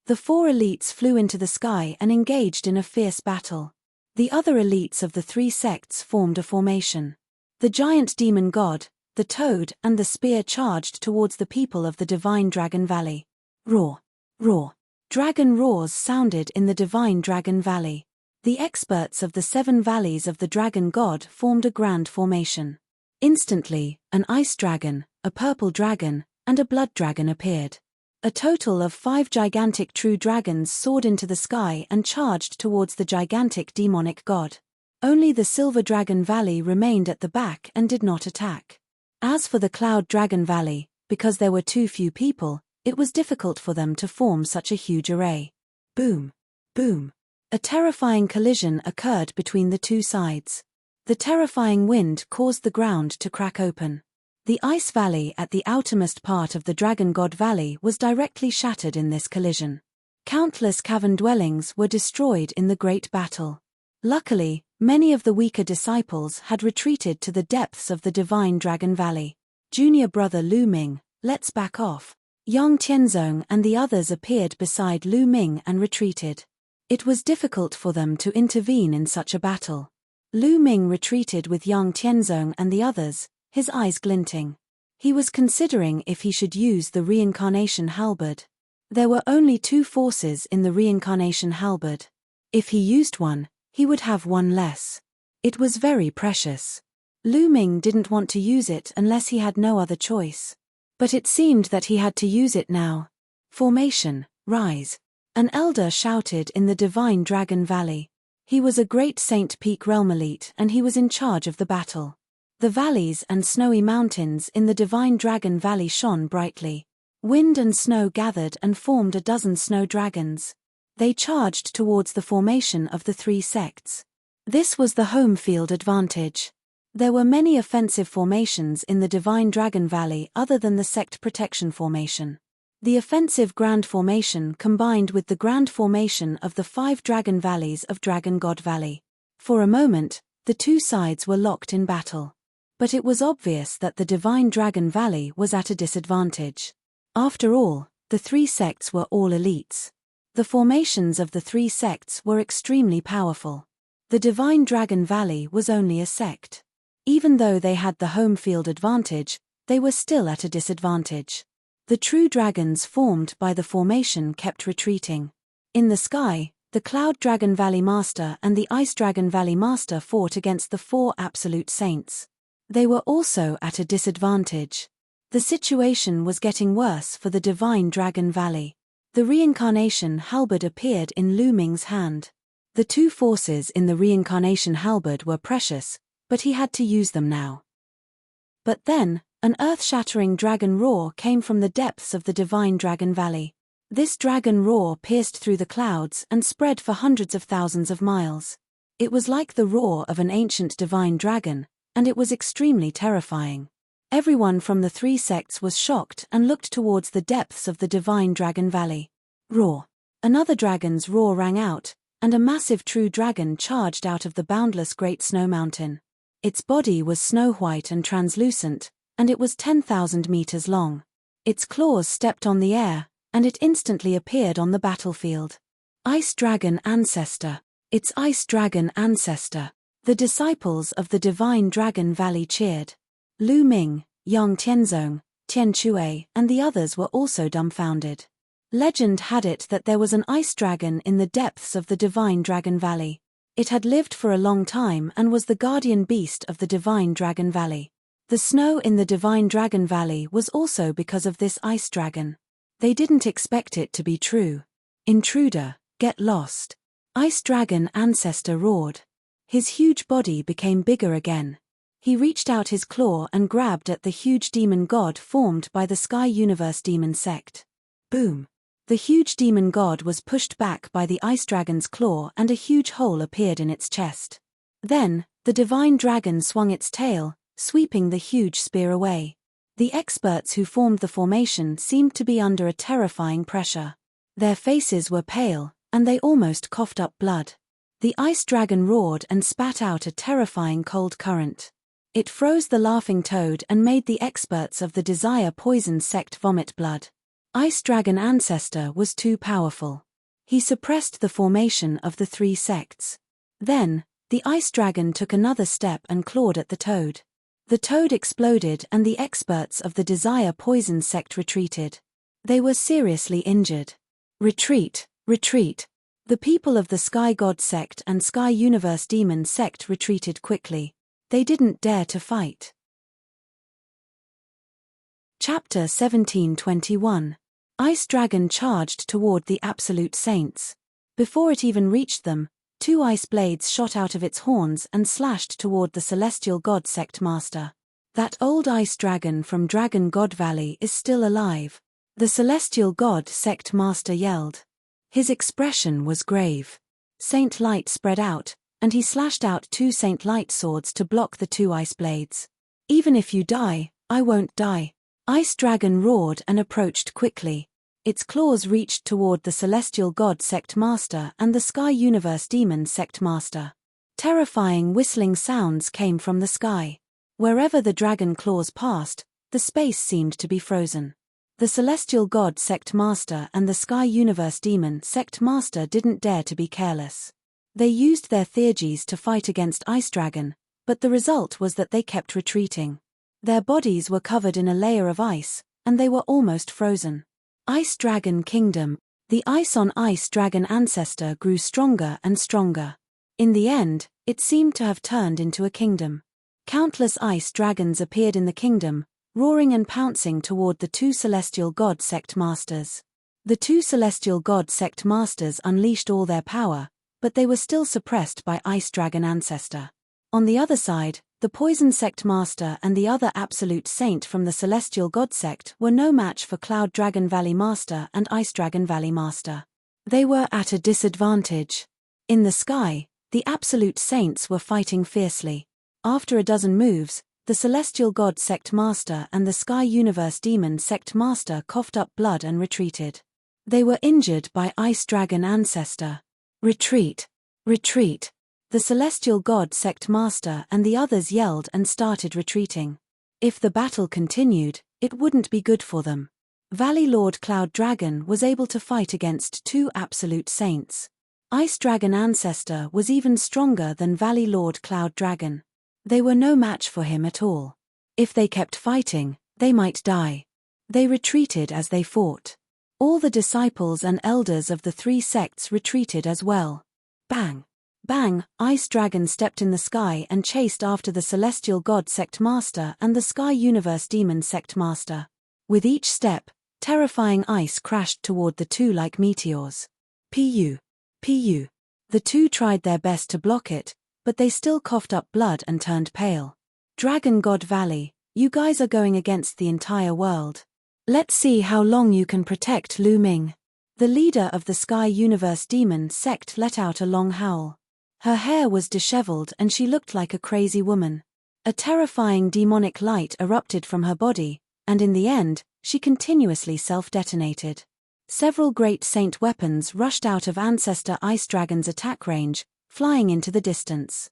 The four elites flew into the sky and engaged in a fierce battle. The other elites of the three sects formed a formation. The giant demon god, the toad and the spear charged towards the people of the Divine Dragon Valley. Roar, roar. Dragon roars sounded in the Divine Dragon Valley. The experts of the 7 valleys of the Dragon God formed a grand formation. Instantly, an ice dragon, a purple dragon, and a blood dragon appeared. A total of 5 gigantic true dragons soared into the sky and charged towards the gigantic demonic god. Only the Silver Dragon Valley remained at the back and did not attack. As for the Cloud Dragon Valley, because there were too few people, it was difficult for them to form such a huge array. Boom, boom. A terrifying collision occurred between the two sides. The terrifying wind caused the ground to crack open. The ice valley at the outermost part of the Dragon God Valley was directly shattered in this collision. Countless cavern dwellings were destroyed in the great battle. Luckily, many of the weaker disciples had retreated to the depths of the Divine Dragon Valley. Junior brother Lu Ming, let's back off. Yang Tianzong and the others appeared beside Lu Ming and retreated. It was difficult for them to intervene in such a battle. Lu Ming retreated with Yang Tianzong and the others, his eyes glinting. He was considering if he should use the reincarnation halberd. There were only 2 forces in the reincarnation halberd. If he used one, he would have one less. It was very precious. Lu Ming didn't want to use it unless he had no other choice. But it seemed that he had to use it now. Formation, rise. An elder shouted in the Divine Dragon Valley. He was a great Saint Peak Realm elite and he was in charge of the battle. The valleys and snowy mountains in the Divine Dragon Valley shone brightly. Wind and snow gathered and formed a dozen snow dragons. They charged towards the formation of the 3 sects. This was the home field advantage. There were many offensive formations in the Divine Dragon Valley other than the sect protection formation. The offensive Grand Formation combined with the Grand Formation of the 5 Dragon Valleys of Dragon God Valley. For a moment, the 2 sides were locked in battle. But it was obvious that the Divine Dragon Valley was at a disadvantage. After all, the 3 sects were all elites. The formations of the 3 sects were extremely powerful. The Divine Dragon Valley was only a sect. Even though they had the home field advantage, they were still at a disadvantage. The true dragons formed by the formation kept retreating. In the sky, the Cloud Dragon Valley Master and the Ice Dragon Valley Master fought against the 4 Absolute Saints. They were also at a disadvantage. The situation was getting worse for the Divine Dragon Valley. The reincarnation halberd appeared in Lu Ming's hand. The 2 forces in the reincarnation halberd were precious, but he had to use them now. But then, an earth-shattering dragon roar came from the depths of the Divine Dragon Valley. This dragon roar pierced through the clouds and spread for hundreds of thousands of miles. It was like the roar of an ancient divine dragon, and it was extremely terrifying. Everyone from the 3 sects was shocked and looked towards the depths of the Divine Dragon Valley. Roar! Another dragon's roar rang out, and a massive true dragon charged out of the boundless Great Snow Mountain. Its body was snow-white and translucent, and it was 10,000 meters long. Its claws stepped on the air, and it instantly appeared on the battlefield. Ice Dragon Ancestor. Its Ice Dragon Ancestor. The disciples of the Divine Dragon Valley cheered. Lu Ming, Yang Tianzong, Tian Chui, and the others were also dumbfounded. Legend had it that there was an ice dragon in the depths of the Divine Dragon Valley. It had lived for a long time and was the guardian beast of the Divine Dragon Valley. The snow in the Divine Dragon Valley was also because of this ice dragon. They didn't expect it to be true. Intruder, get lost. Ice Dragon Ancestor roared. His huge body became bigger again. He reached out his claw and grabbed at the huge demon god formed by the Sky Universe Demon Sect. Boom! The huge demon god was pushed back by the ice dragon's claw and a huge hole appeared in its chest. Then, the divine dragon swung its tail, sweeping the huge spear away. The experts who formed the formation seemed to be under a terrifying pressure. Their faces were pale, and they almost coughed up blood. The ice dragon roared and spat out a terrifying cold current. It froze the laughing toad and made the experts of the Desire Poison sect vomit blood. Ice Dragon Ancestor was too powerful. He suppressed the formation of the 3 sects. Then, the ice dragon took another step and clawed at the toad. The toad exploded and the experts of the Desire Poison sect retreated. They were seriously injured. Retreat, retreat. The people of the Sky God sect and Sky Universe Demon sect retreated quickly. They didn't dare to fight. Chapter 1721. Ice Dragon charged toward the Absolute Saints. Before it even reached them, 2 ice blades shot out of its horns and slashed toward the Celestial God Sect Master. That old ice dragon from Dragon God Valley is still alive. The Celestial God Sect Master yelled. His expression was grave. Saint Light spread out, and he slashed out 2 Saint Light swords to block the 2 ice blades. Even if you die, I won't die. Ice Dragon roared and approached quickly. Its claws reached toward the Celestial God Sect Master and the Sky Universe Demon Sect Master. Terrifying whistling sounds came from the sky. Wherever the dragon claws passed, the space seemed to be frozen. The Celestial God Sect Master and the Sky Universe Demon Sect Master didn't dare to be careless. They used their theurgies to fight against Ice Dragon, but the result was that they kept retreating. Their bodies were covered in a layer of ice, and they were almost frozen. Ice Dragon Kingdom. The ice on Ice Dragon Ancestor grew stronger and stronger. In the end, it seemed to have turned into a kingdom. Countless ice dragons appeared in the kingdom, roaring and pouncing toward the 2 Celestial God Sect Masters. The 2 Celestial God Sect Masters unleashed all their power, but they were still suppressed by Ice Dragon Ancestor. On the other side, the Poison Sect Master and the other Absolute Saint from the Celestial God Sect were no match for Cloud Dragon Valley Master and Ice Dragon Valley Master. They were at a disadvantage. In the sky, the Absolute Saints were fighting fiercely. After a dozen moves, the Celestial God Sect Master and the Sky Universe Demon Sect Master coughed up blood and retreated. They were injured by Ice Dragon Ancestor. Retreat! Retreat! The Celestial God Sect Master and the others yelled and started retreating. If the battle continued, it wouldn't be good for them. Valley Lord Cloud Dragon was able to fight against 2 Absolute Saints. Ice Dragon Ancestor was even stronger than Valley Lord Cloud Dragon. They were no match for him at all. If they kept fighting, they might die. They retreated as they fought. All the disciples and elders of the three sects retreated as well. Bang! Bang! Ice Dragon stepped in the sky and chased after the Celestial God Sect Master and the Sky Universe Demon Sect Master. With each step, terrifying ice crashed toward the two like meteors. Pu. Pu. The two tried their best to block it, but they still coughed up blood and turned pale. Dragon God Valley, you guys are going against the entire world. Let's see how long you can protect Lu Ming. The leader of the Sky Universe Demon Sect let out a long howl. Her hair was disheveled and she looked like a crazy woman. A terrifying demonic light erupted from her body, and in the end, she continuously self-detonated. Several great saint weapons rushed out of Ancestor Ice Dragon's attack range, flying into the distance.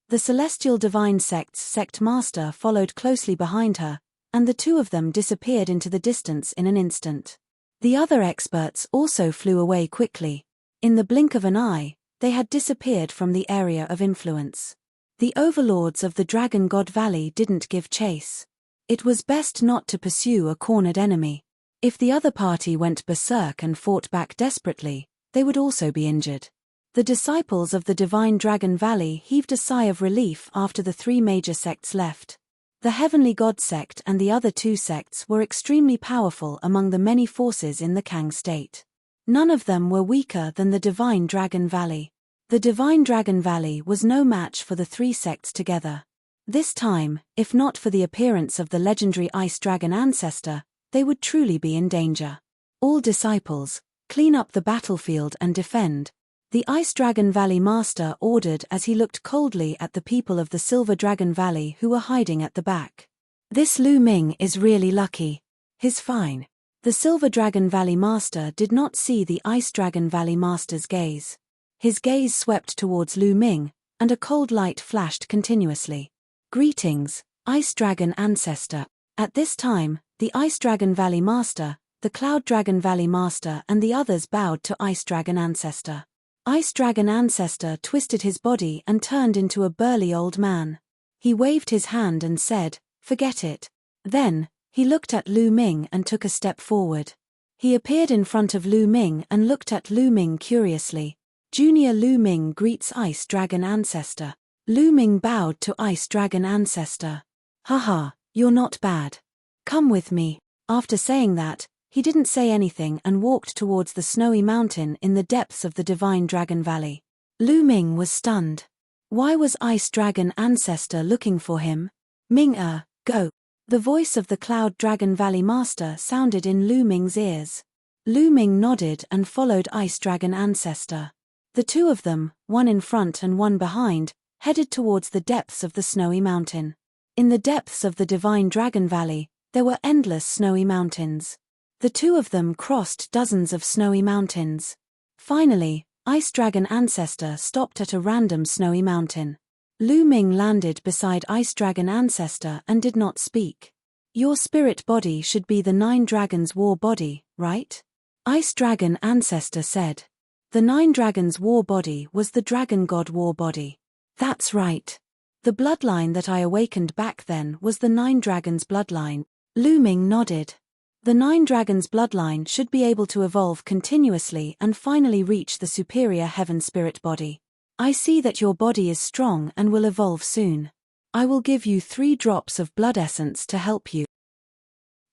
The Celestial Divine Sect's Sect Master followed closely behind her, and the two of them disappeared into the distance in an instant. The other experts also flew away quickly. In the blink of an eye, they had disappeared from the area of influence. The overlords of the Dragon God Valley didn't give chase. It was best not to pursue a cornered enemy. If the other party went berserk and fought back desperately, they would also be injured. The disciples of the Divine Dragon Valley heaved a sigh of relief after the three major sects left. The Heavenly God Sect and the other two sects were extremely powerful among the many forces in the Kang state. None of them were weaker than the Divine Dragon Valley. The Divine Dragon Valley was no match for the three sects together. This time, if not for the appearance of the legendary Ice Dragon Ancestor, they would truly be in danger. All disciples, clean up the battlefield and defend, the Ice Dragon Valley Master ordered as he looked coldly at the people of the Silver Dragon Valley who were hiding at the back. This Lu Ming is really lucky. He's fine. The Silver Dragon Valley Master did not see the Ice Dragon Valley Master's gaze. His gaze swept towards Lu Ming, and a cold light flashed continuously. Greetings, Ice Dragon Ancestor. At this time, the Ice Dragon Valley Master, the Cloud Dragon Valley Master and the others bowed to Ice Dragon Ancestor. Ice Dragon Ancestor twisted his body and turned into a burly old man. He waved his hand and said, "Forget it." Then, he looked at Lu Ming and took a step forward. He appeared in front of Lu Ming and looked at Lu Ming curiously. Junior Lu Ming greets Ice Dragon Ancestor. Lu Ming bowed to Ice Dragon Ancestor. "Haha, you're not bad. Come with me." After saying that, he didn't say anything and walked towards the snowy mountain in the depths of the Divine Dragon Valley. Lu Ming was stunned. Why was Ice Dragon Ancestor looking for him? "Ming-er, go." The voice of the Cloud Dragon Valley Master sounded in Lu Ming's ears. Lu Ming nodded and followed Ice Dragon Ancestor. The two of them, one in front and one behind, headed towards the depths of the snowy mountain. In the depths of the Divine Dragon Valley, there were endless snowy mountains. The two of them crossed dozens of snowy mountains. Finally, Ice Dragon Ancestor stopped at a random snowy mountain. Lu Ming landed beside Ice Dragon Ancestor and did not speak. "Your spirit body should be the Nine Dragons' war body, right?" Ice Dragon Ancestor said. The Nine Dragons' war body was the Dragon God war body. "That's right. The bloodline that I awakened back then was the Nine Dragons' bloodline." Lu Ming nodded. The Nine Dragons' bloodline should be able to evolve continuously and finally reach the superior heaven spirit body. "I see that your body is strong and will evolve soon. I will give you 3 drops of blood essence to help you."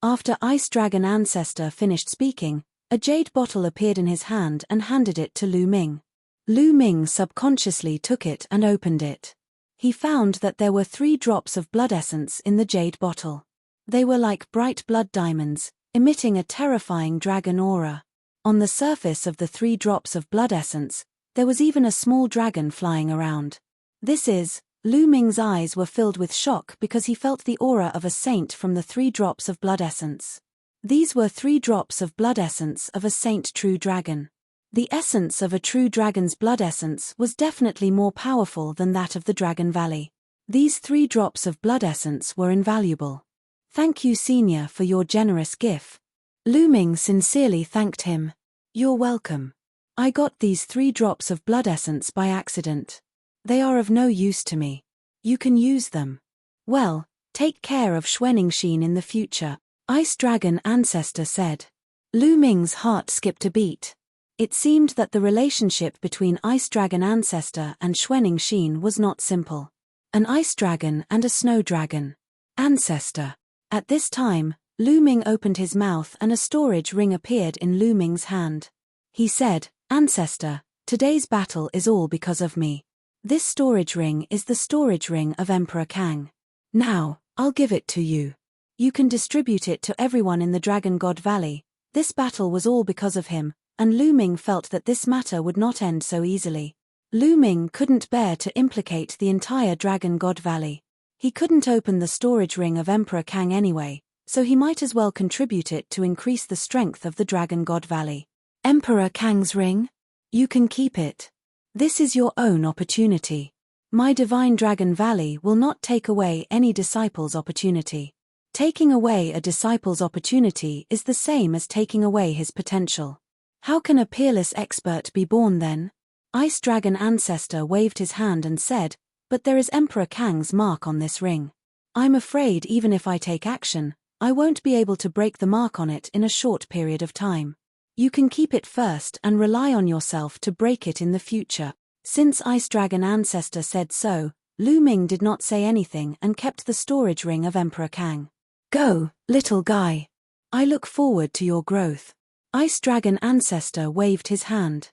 After Ice Dragon Ancestor finished speaking, a jade bottle appeared in his hand and handed it to Lu Ming. Lu Ming subconsciously took it and opened it. He found that there were 3 drops of blood essence in the jade bottle. They were like bright blood diamonds, emitting a terrifying dragon aura. On the surface of the 3 drops of blood essence, there was even a small dragon flying around. Lu Ming's eyes were filled with shock because he felt the aura of a saint from the 3 drops of blood essence. These were 3 drops of blood essence of a saint true dragon. The essence of a true dragon's blood essence was definitely more powerful than that of the Dragon Valley. These 3 drops of blood essence were invaluable. "Thank you, Senior, for your generous gift." Lu Ming sincerely thanked him. "You're welcome. I got these 3 drops of blood essence by accident. They are of no use to me. You can use them. Well, take care of Xueningshin in the future." Ice Dragon Ancestor said. Lu Ming's heart skipped a beat. It seemed that the relationship between Ice Dragon Ancestor and Xuening Xin was not simple. An ice dragon and a snow dragon. Ancestor. At this time, Lu Ming opened his mouth and a storage ring appeared in Lu Ming's hand. He said, Ancestor, today's battle is all because of me. This storage ring is the storage ring of Emperor Kang. Now, I'll give it to you. You can distribute it to everyone in the Dragon God Valley. This battle was all because of him, and Lu Ming felt that this matter would not end so easily. Lu Ming couldn't bear to implicate the entire Dragon God Valley. He couldn't open the storage ring of Emperor Kang anyway, so he might as well contribute it to increase the strength of the Dragon God Valley. Emperor Kang's ring? You can keep it. This is your own opportunity. My Divine Dragon Valley will not take away any disciple's opportunity. Taking away a disciple's opportunity is the same as taking away his potential. How can a peerless expert be born then? Ice Dragon Ancestor waved his hand and said, but there is Emperor Kang's mark on this ring. I'm afraid even if I take action, I won't be able to break the mark on it in a short period of time. You can keep it first and rely on yourself to break it in the future. Since Ice Dragon Ancestor said so, Lu Ming did not say anything and kept the storage ring of Emperor Kang. Go, little guy. I look forward to your growth. Ice Dragon Ancestor waved his hand.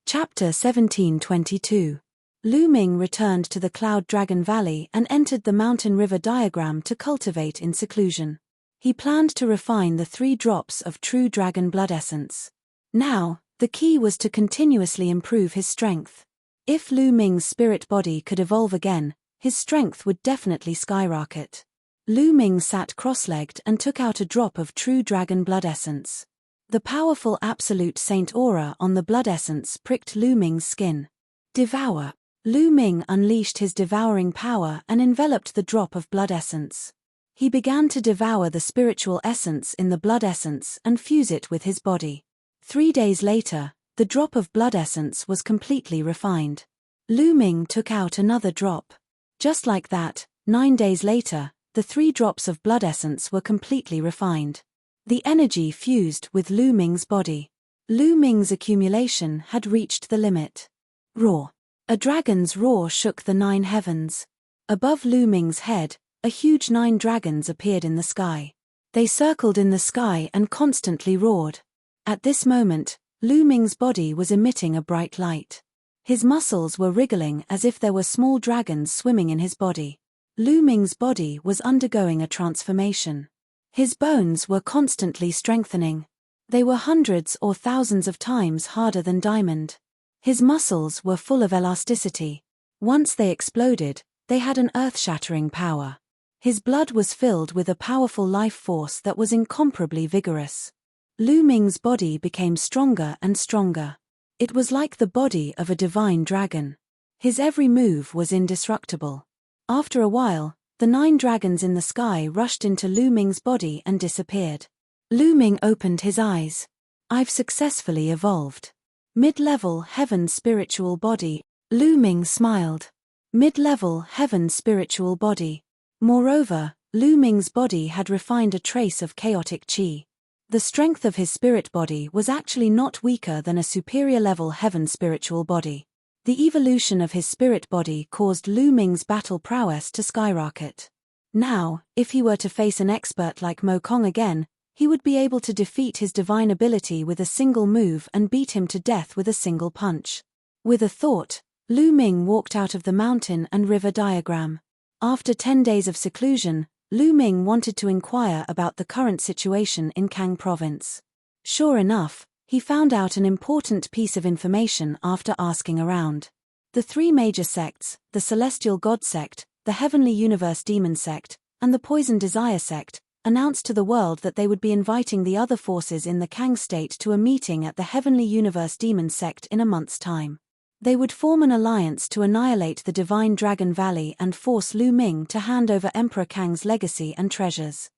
Chapter 1722. Lu Ming returned to the Cloud Dragon Valley and entered the mountain river diagram to cultivate in seclusion. He planned to refine the 3 drops of true dragon blood essence. Now, the key was to continuously improve his strength. If Lu Ming's spirit body could evolve again, his strength would definitely skyrocket. Lu Ming sat cross-legged and took out a drop of true dragon blood essence. The powerful absolute saint aura on the blood essence pricked Lu Ming's skin. Devour. Lu Ming unleashed his devouring power and enveloped the drop of blood essence. He began to devour the spiritual essence in the blood essence and fuse it with his body. 3 days later, the drop of blood essence was completely refined. Lu Ming took out another drop. Just like that, 9 days later, the 3 drops of blood essence were completely refined. The energy fused with Lu Ming's body. Lu Ming's accumulation had reached the limit. Roar. A dragon's roar shook the 9 heavens. Above Lu Ming's head, a huge 9 dragons appeared in the sky. They circled in the sky and constantly roared. At this moment, Lu Ming's body was emitting a bright light. His muscles were wriggling as if there were small dragons swimming in his body. Lu Ming's body was undergoing a transformation. His bones were constantly strengthening. They were hundreds or thousands of times harder than diamond. His muscles were full of elasticity. Once they exploded, they had an earth-shattering power. His blood was filled with a powerful life force that was incomparably vigorous. Lu Ming's body became stronger and stronger. It was like the body of a divine dragon. His every move was indestructible. After a while, the 9 dragons in the sky rushed into Lu Ming's body and disappeared. Lu Ming opened his eyes. I've successfully evolved. Mid-level heaven spiritual body. Lu Ming smiled. Mid-level heaven spiritual body. Moreover, Lu Ming's body had refined a trace of chaotic qi. The strength of his spirit body was actually not weaker than a superior level heaven spiritual body. The evolution of his spirit body caused Lu Ming's battle prowess to skyrocket. Now, if he were to face an expert like Mo Kong again, he would be able to defeat his divine ability with a single move and beat him to death with a single punch. With a thought, Lu Ming walked out of the mountain and river diagram. After 10 days of seclusion, Lu Ming wanted to inquire about the current situation in Kang Province. Sure enough, he found out an important piece of information after asking around. The 3 major sects, the Celestial God Sect, the Heavenly Universe Demon Sect, and the Poison Desire Sect, announced to the world that they would be inviting the other forces in the Kang state to a meeting at the Heavenly Universe Demon Sect in a month's time. They would form an alliance to annihilate the Divine Dragon Valley and force Lu Ming to hand over Emperor Kang's legacy and treasures.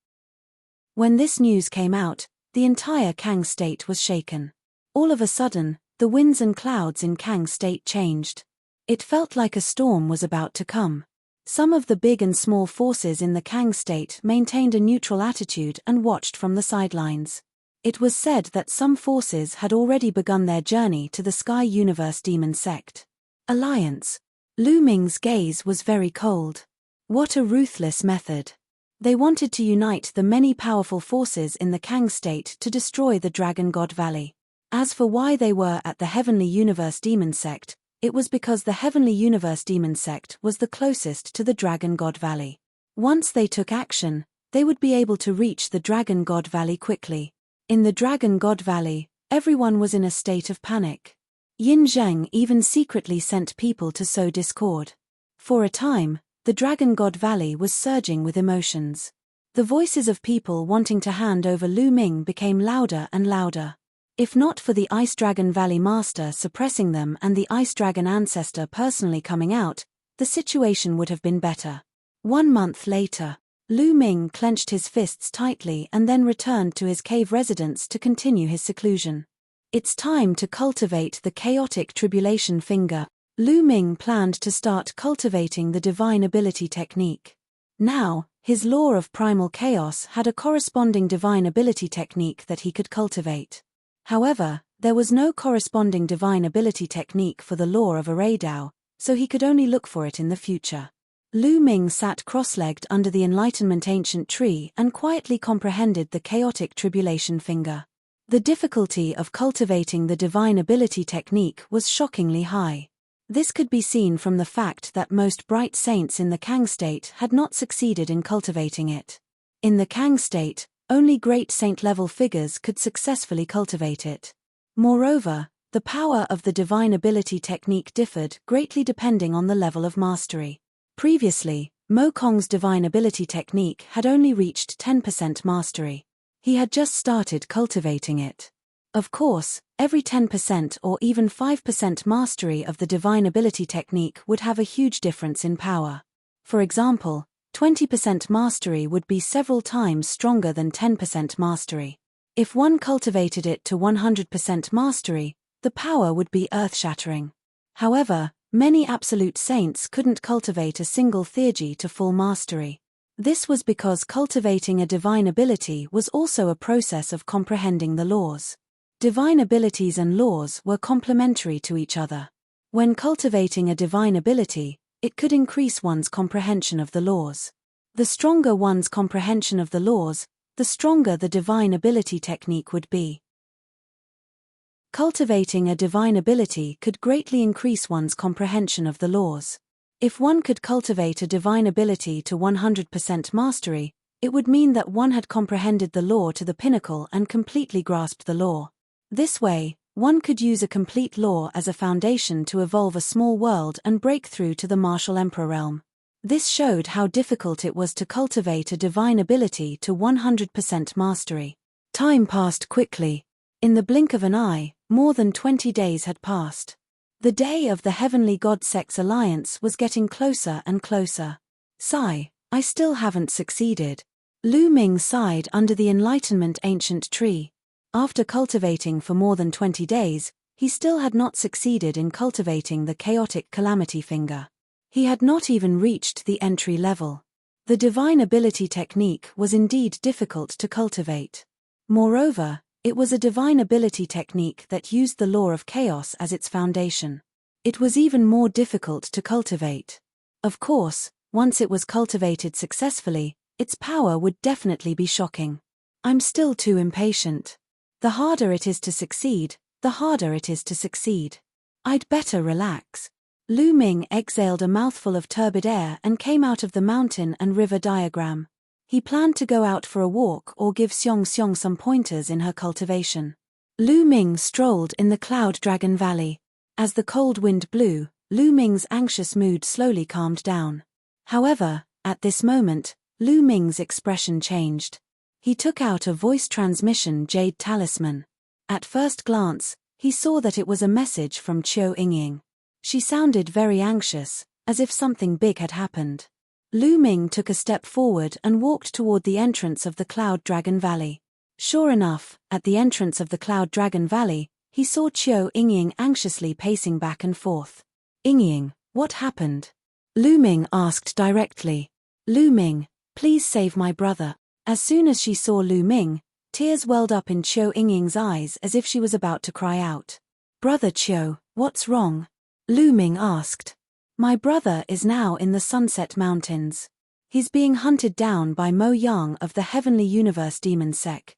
When this news came out, the entire Kang state was shaken. All of a sudden, the winds and clouds in Kang state changed. It felt like a storm was about to come. Some of the big and small forces in the Kang state maintained a neutral attitude and watched from the sidelines. It was said that some forces had already begun their journey to the Sky Universe Demon Sect Alliance. Lu Ming's gaze was very cold. What a ruthless method. They wanted to unite the many powerful forces in the Kang state to destroy the Dragon God Valley. As for why they were at the Heavenly Universe Demon Sect, it was because the Heavenly Universe Demon Sect was the closest to the Dragon God Valley. Once they took action, they would be able to reach the Dragon God Valley quickly. In the Dragon God Valley, everyone was in a state of panic. Yin Zheng even secretly sent people to sow discord. For a time, the Dragon God Valley was surging with emotions. The voices of people wanting to hand over Lu Ming became louder and louder. If not for the Ice Dragon Valley Master suppressing them and the Ice Dragon Ancestor personally coming out, the situation would have been better. 1 month later, Lu Ming clenched his fists tightly and then returned to his cave residence to continue his seclusion. It's time to cultivate the chaotic tribulation finger. Lu Ming planned to start cultivating the divine ability technique. Now, his law of primal chaos had a corresponding divine ability technique that he could cultivate. However, there was no corresponding divine ability technique for the law of Array Dao, so he could only look for it in the future. Lu Ming sat cross-legged under the Enlightenment Ancient Tree and quietly comprehended the chaotic tribulation finger. The difficulty of cultivating the divine ability technique was shockingly high. This could be seen from the fact that most bright saints in the Kang state had not succeeded in cultivating it. In the Kang state, only great saint-level figures could successfully cultivate it. Moreover, the power of the divine ability technique differed greatly depending on the level of mastery. Previously, Mo Kong's divine ability technique had only reached 10% mastery. He had just started cultivating it. Of course, every 10% or even 5% mastery of the divine ability technique would have a huge difference in power. For example, 20% mastery would be several times stronger than 10% mastery. If one cultivated it to 100% mastery, the power would be earth-shattering. However, many absolute saints couldn't cultivate a single theurgy to full mastery. This was because cultivating a divine ability was also a process of comprehending the laws. Divine abilities and laws were complementary to each other. When cultivating a divine ability, it could increase one's comprehension of the laws. The stronger one's comprehension of the laws, the stronger the divine ability technique would be. Cultivating a divine ability could greatly increase one's comprehension of the laws. If one could cultivate a divine ability to 100% mastery, it would mean that one had comprehended the law to the pinnacle and completely grasped the law. This way, one could use a complete law as a foundation to evolve a small world and break through to the martial emperor realm. This showed how difficult it was to cultivate a divine ability to 100% mastery. Time passed quickly. In the blink of an eye, more than 20 days had passed. The day of the Heavenly God Sect's alliance was getting closer and closer. Sigh, I still haven't succeeded. Lu Ming sighed under the Enlightenment Ancient Tree. After cultivating for more than 20 days, he still had not succeeded in cultivating the chaotic calamity finger. He had not even reached the entry level. The divine ability technique was indeed difficult to cultivate. Moreover, it was a divine ability technique that used the law of chaos as its foundation. It was even more difficult to cultivate. Of course, once it was cultivated successfully, its power would definitely be shocking. I'm still too impatient. The harder it is to succeed, the harder it is to succeed. I'd better relax. Lu Ming exhaled a mouthful of turbid air and came out of the mountain and river diagram. He planned to go out for a walk or give Xiong Xiong some pointers in her cultivation. Lu Ming strolled in the Cloud Dragon Valley. As the cold wind blew, Lu Ming's anxious mood slowly calmed down. However, at this moment, Lu Ming's expression changed. He took out a voice transmission jade talisman. At first glance, he saw that it was a message from Qiu Yingying. She sounded very anxious, as if something big had happened. Lu Ming took a step forward and walked toward the entrance of the Cloud Dragon Valley. Sure enough, at the entrance of the Cloud Dragon Valley, he saw Qiu Yingying anxiously pacing back and forth. Yingying, what happened? Lu Ming asked directly. Lu Ming, please save my brother. As soon as she saw Lu Ming, tears welled up in Qiu Yingying's eyes as if she was about to cry out. Brother Qiu, what's wrong? Lu Ming asked. My brother is now in the Sunset Mountains. He's being hunted down by Mo Yang of the Heavenly Universe Demon Sect.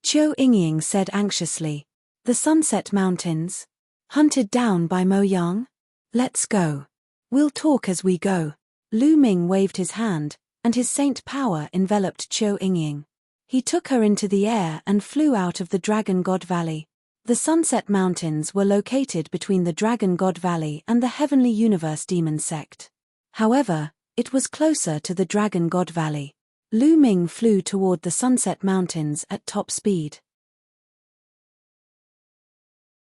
Qiu Yingying said anxiously. The Sunset Mountains? Hunted down by Mo Yang? Let's go. We'll talk as we go. Lu Ming waved his hand, and his saint power enveloped Qiu Yingying. He took her into the air and flew out of the Dragon God Valley. The Sunset Mountains were located between the Dragon God Valley and the Heavenly Universe Demon Sect. However, it was closer to the Dragon God Valley. Lu Ming flew toward the Sunset Mountains at top speed.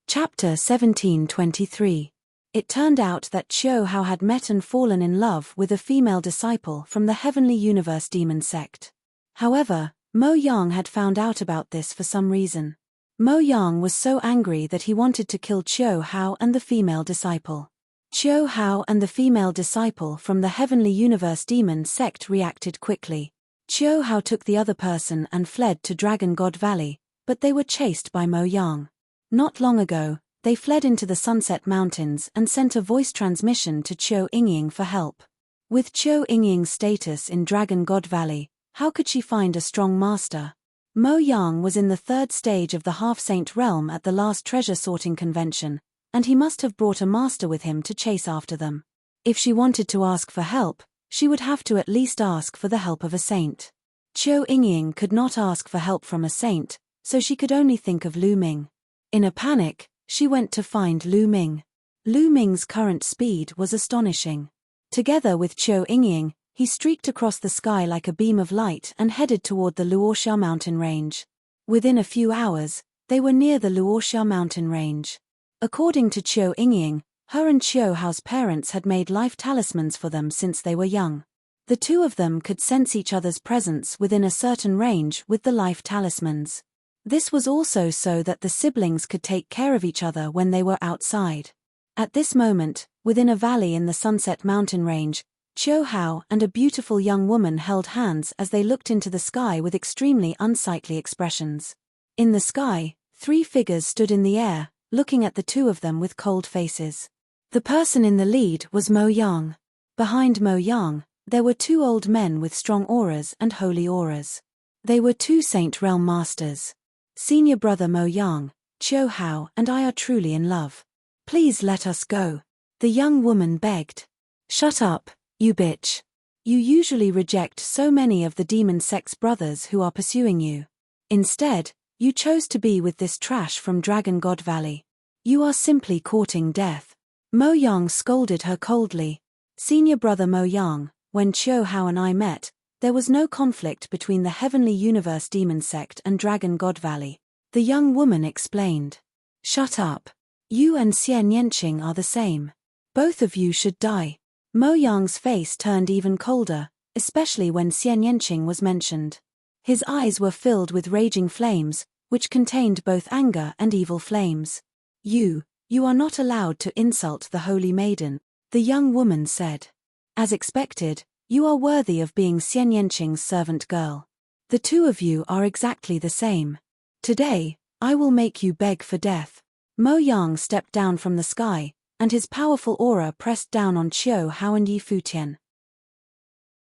Chapter 1723. It turned out that Qiu Hao had met and fallen in love with a female disciple from the Heavenly Universe Demon Sect. However, Mo Yang had found out about this for some reason. Mo Yang was so angry that he wanted to kill Qiu Hao and the female disciple. Qiu Hao and the female disciple from the Heavenly Universe Demon Sect reacted quickly. Qiu Hao took the other person and fled to Dragon God Valley, but they were chased by Mo Yang. Not long ago, they fled into the Sunset Mountains and sent a voice transmission to Qiu Yingying for help. With Qiu Yingying's status in Dragon God Valley, how could she find a strong master? Mo Yang was in the third stage of the half-saint realm at the last treasure sorting convention, and he must have brought a master with him to chase after them. If she wanted to ask for help, she would have to at least ask for the help of a saint. Qiu Yingying could not ask for help from a saint, so she could only think of Lu Ming. In a panic, she went to find Lu Ming. Lu Ming's current speed was astonishing. Together with Qiu Yingying, he streaked across the sky like a beam of light and headed toward the Luoxia mountain range. Within a few hours, they were near the Luoxia mountain range. According to Qiu Yingying, her and Qiu Hao's parents had made life talismans for them since they were young. The two of them could sense each other's presence within a certain range with the life talismans. This was also so that the siblings could take care of each other when they were outside. At this moment, within a valley in the Sunset Mountain Range, Qiu Hao and a beautiful young woman held hands as they looked into the sky with extremely unsightly expressions. In the sky, 3 figures stood in the air, looking at the two of them with cold faces. The person in the lead was Mo Yang. Behind Mo Yang, there were 2 old men with strong auras and holy auras. They were 2 Saint Realm Masters. Senior brother Mo Yang, Qiu Hao and I are truly in love. Please let us go. The young woman begged. Shut up, you bitch. You usually reject so many of the Demon Sect's brothers who are pursuing you. Instead, you chose to be with this trash from Dragon God Valley. You are simply courting death. Mo Yang scolded her coldly. Senior brother Mo Yang, when Qiu Hao and I met, there was no conflict between the Heavenly Universe Demon Sect and Dragon God Valley. The young woman explained. Shut up. You and Xian Yanqing are the same. Both of you should die. Mo Yang's face turned even colder, especially when Xian Yanqing was mentioned. His eyes were filled with raging flames, which contained both anger and evil flames. You are not allowed to insult the Holy Maiden, the young woman said. As expected, you are worthy of being Xian Yanqing's servant girl. The two of you are exactly the same. Today, I will make you beg for death. Mo Yang stepped down from the sky, and his powerful aura pressed down on Qiu Hao and Yi Futian.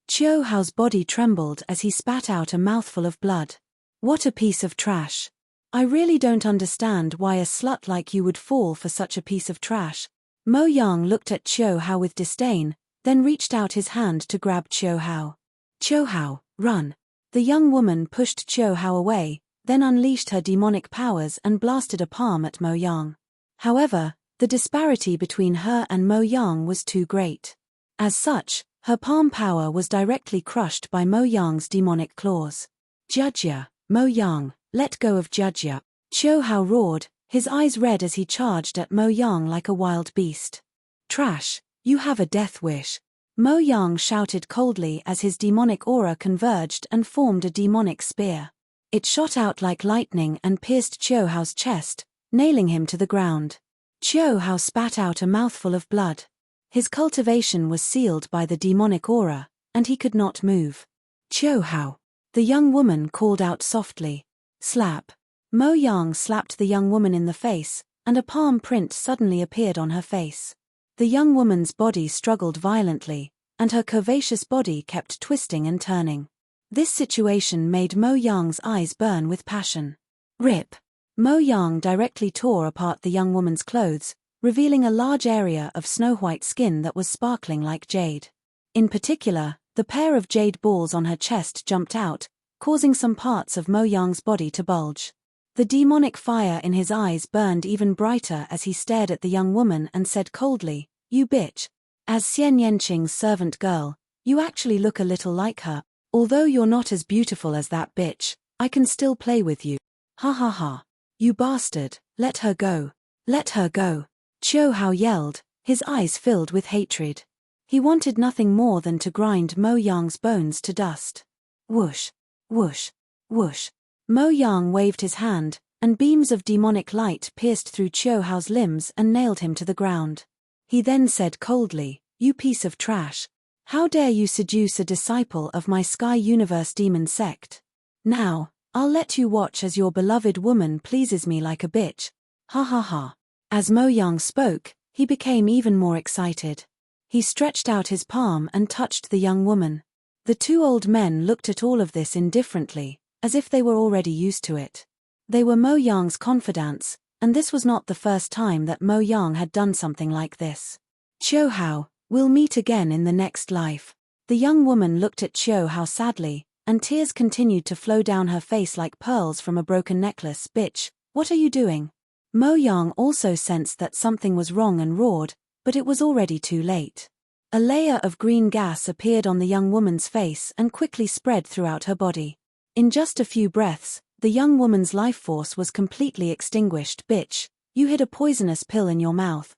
Qiu Hao's body trembled as he spat out a mouthful of blood. What a piece of trash. I really don't understand why a slut like you would fall for such a piece of trash. Mo Yang looked at Qiu Hao with disdain, then reached out his hand to grab Qiu Hao. Qiu Hao, run. The young woman pushed Qiu Hao away, then unleashed her demonic powers and blasted a palm at Mo Yang. However, the disparity between her and Mo Yang was too great. As such, her palm power was directly crushed by Mo Yang's demonic claws. Judgya, Mo Yang, let go of Judgya. Qiu Hao roared, his eyes red as he charged at Mo Yang like a wild beast. Trash, you have a death wish. Mo Yang shouted coldly as his demonic aura converged and formed a demonic spear. It shot out like lightning and pierced Qiu Hao's chest, nailing him to the ground. Qiu Hao spat out a mouthful of blood. His cultivation was sealed by the demonic aura, and he could not move. "Qiu Hao," the young woman called out softly. Slap. Mo Yang slapped the young woman in the face, and a palm print suddenly appeared on her face. The young woman's body struggled violently, and her curvaceous body kept twisting and turning. This situation made Mo Yang's eyes burn with passion. Rip! Mo Yang directly tore apart the young woman's clothes, revealing a large area of snow-white skin that was sparkling like jade. In particular, the pair of jade balls on her chest jumped out, causing some parts of Mo Yang's body to bulge. The demonic fire in his eyes burned even brighter as he stared at the young woman and said coldly, "You bitch. As Xian Yanqing's servant girl, you actually look a little like her. Although you're not as beautiful as that bitch, I can still play with you. Ha ha ha. You bastard, let her go. Let her go." Qiu Hao yelled, his eyes filled with hatred. He wanted nothing more than to grind Mo Yang's bones to dust. Whoosh, whoosh, whoosh. Mo Yang waved his hand, and beams of demonic light pierced through Qiu Hao's limbs and nailed him to the ground. He then said coldly, "You piece of trash. How dare you seduce a disciple of my Sky Universe demon sect? Now, I'll let you watch as your beloved woman pleases me like a bitch. Ha ha ha." As Mo Yang spoke, he became even more excited. He stretched out his palm and touched the young woman. The two old men looked at all of this indifferently, as if they were already used to it. They were Mo Yang's confidants, and this was not the first time that Mo Yang had done something like this. "Qiu Hao, we'll meet again in the next life." The young woman looked at Qiu Hao sadly, and tears continued to flow down her face like pearls from a broken necklace. "Bitch, what are you doing?" Mo Yang also sensed that something was wrong and roared, but it was already too late. A layer of green gas appeared on the young woman's face and quickly spread throughout her body. In just a few breaths, the young woman's life force was completely extinguished. "Bitch, you hid a poisonous pill in your mouth."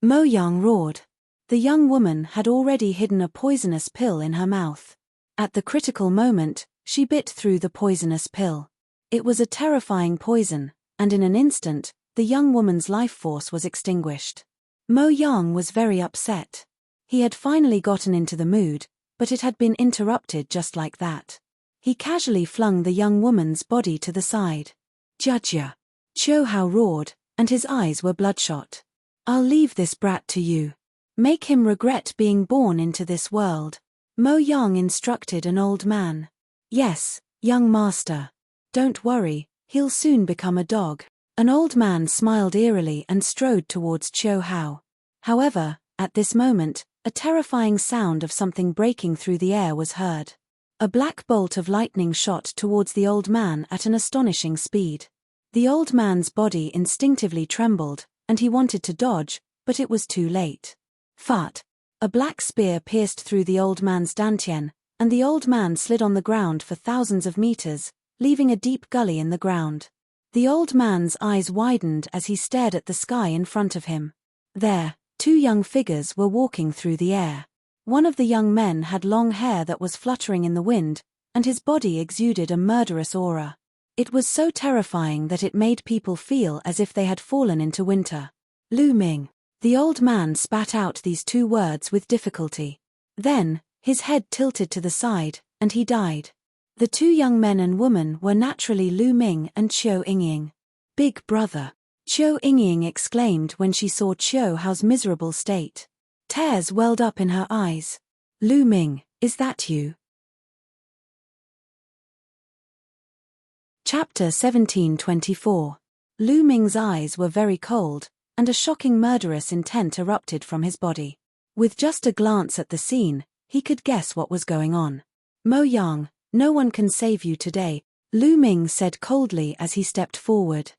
Mo Yang roared. The young woman had already hidden a poisonous pill in her mouth. At the critical moment, she bit through the poisonous pill. It was a terrifying poison, and in an instant, the young woman's life force was extinguished. Mo Yang was very upset. He had finally gotten into the mood, but it had been interrupted just like that. He casually flung the young woman's body to the side. "Judge!" Qiu Hao roared, and his eyes were bloodshot. "I'll leave this brat to you. Make him regret being born into this world." Mo Yang instructed an old man. "Yes, young master. Don't worry, he'll soon become a dog." An old man smiled eerily and strode towards Qiu Hao. However, at this moment, a terrifying sound of something breaking through the air was heard. A black bolt of lightning shot towards the old man at an astonishing speed. The old man's body instinctively trembled, and he wanted to dodge, but it was too late. Fart! A black spear pierced through the old man's dantian, and the old man slid on the ground for thousands of meters, leaving a deep gully in the ground. The old man's eyes widened as he stared at the sky in front of him. There, two young figures were walking through the air. One of the young men had long hair that was fluttering in the wind, and his body exuded a murderous aura. It was so terrifying that it made people feel as if they had fallen into winter. "Lu Ming." The old man spat out these two words with difficulty. Then, his head tilted to the side, and he died. The two young men and woman were naturally Lu Ming and Qiu Yingying. "Big brother!" Qiu Yingying exclaimed when she saw Qiu Hao's miserable state. Tears welled up in her eyes. "Lu Ming, is that you?" Chapter 1724. Lu Ming's eyes were very cold, and a shocking murderous intent erupted from his body. With just a glance at the scene, he could guess what was going on. "Mo Yang, no one can save you today," Lu Ming said coldly as he stepped forward.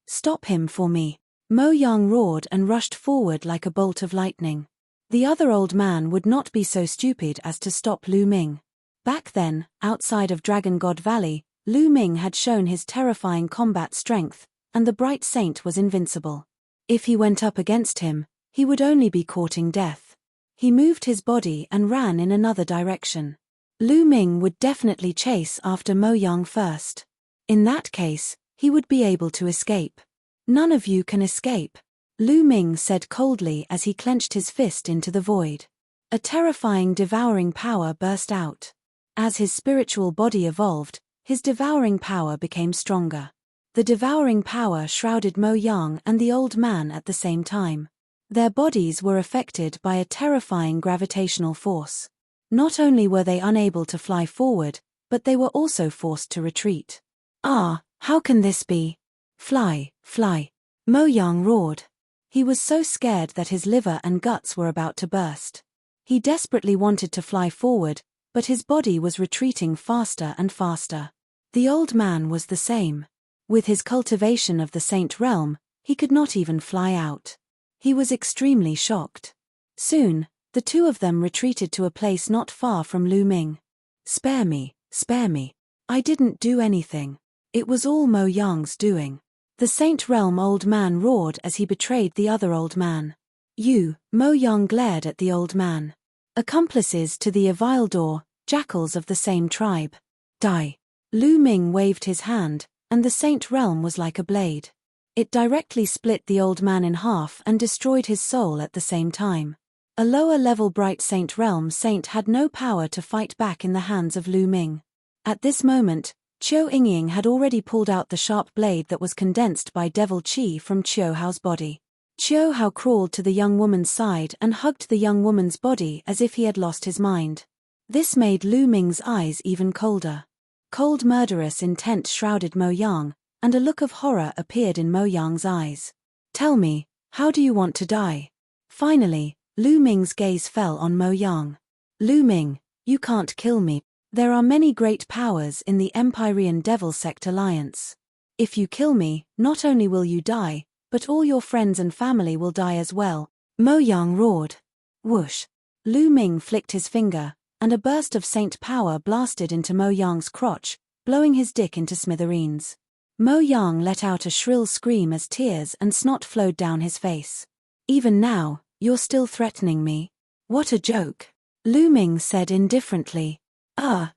"Stop him for me." Mo Yang roared and rushed forward like a bolt of lightning. The other old man would not be so stupid as to stop Lu Ming. Back then, outside of Dragon God Valley, Lu Ming had shown his terrifying combat strength, and the bright saint was invincible. If he went up against him, he would only be courting death. He moved his body and ran in another direction. Lu Ming would definitely chase after Mo Yang first. In that case, he would be able to escape. "None of you can escape." Lu Ming said coldly as he clenched his fist into the void. A terrifying devouring power burst out. As his spiritual body evolved, his devouring power became stronger. The devouring power shrouded Mo Yang and the old man at the same time. Their bodies were affected by a terrifying gravitational force. Not only were they unable to fly forward, but they were also forced to retreat. Ah, how can this be? Fly, fly. Mo Yang roared. He was so scared that his liver and guts were about to burst. He desperately wanted to fly forward, but his body was retreating faster and faster. The old man was the same. With his cultivation of the Saint Realm, he could not even fly out. He was extremely shocked. Soon, the two of them retreated to a place not far from Lu Ming. Spare me, spare me. I didn't do anything. It was all Mo Yang's doing. The Saint Realm old man roared as he betrayed the other old man. You, Mo Yang glared at the old man. Accomplices to the Everdragon, jackals of the same tribe. Die. Lu Ming waved his hand, and the Saint Realm was like a blade. It directly split the old man in half and destroyed his soul at the same time. A lower-level Bright Saint Realm saint had no power to fight back in the hands of Lu Ming. At this moment, Qiu Yingying had already pulled out the sharp blade that was condensed by devil qi from Qiu Hao's body. Qiu Hao crawled to the young woman's side and hugged the young woman's body as if he had lost his mind. This made Lu Ming's eyes even colder. Cold murderous intent shrouded Mo Yang, and a look of horror appeared in Mo Yang's eyes. Tell me, how do you want to die? Finally, Lu Ming's gaze fell on Mo Yang. Lu Ming, you can't kill me. There are many great powers in the Empyrean Devil Sect Alliance. If you kill me, not only will you die, but all your friends and family will die as well. Mo Yang roared. Whoosh. Lu Ming flicked his finger, and a burst of saint power blasted into Mo Yang's crotch, blowing his dick into smithereens. Mo Yang let out a shrill scream as tears and snot flowed down his face. Even now, you're still threatening me? What a joke. Lu Ming said indifferently.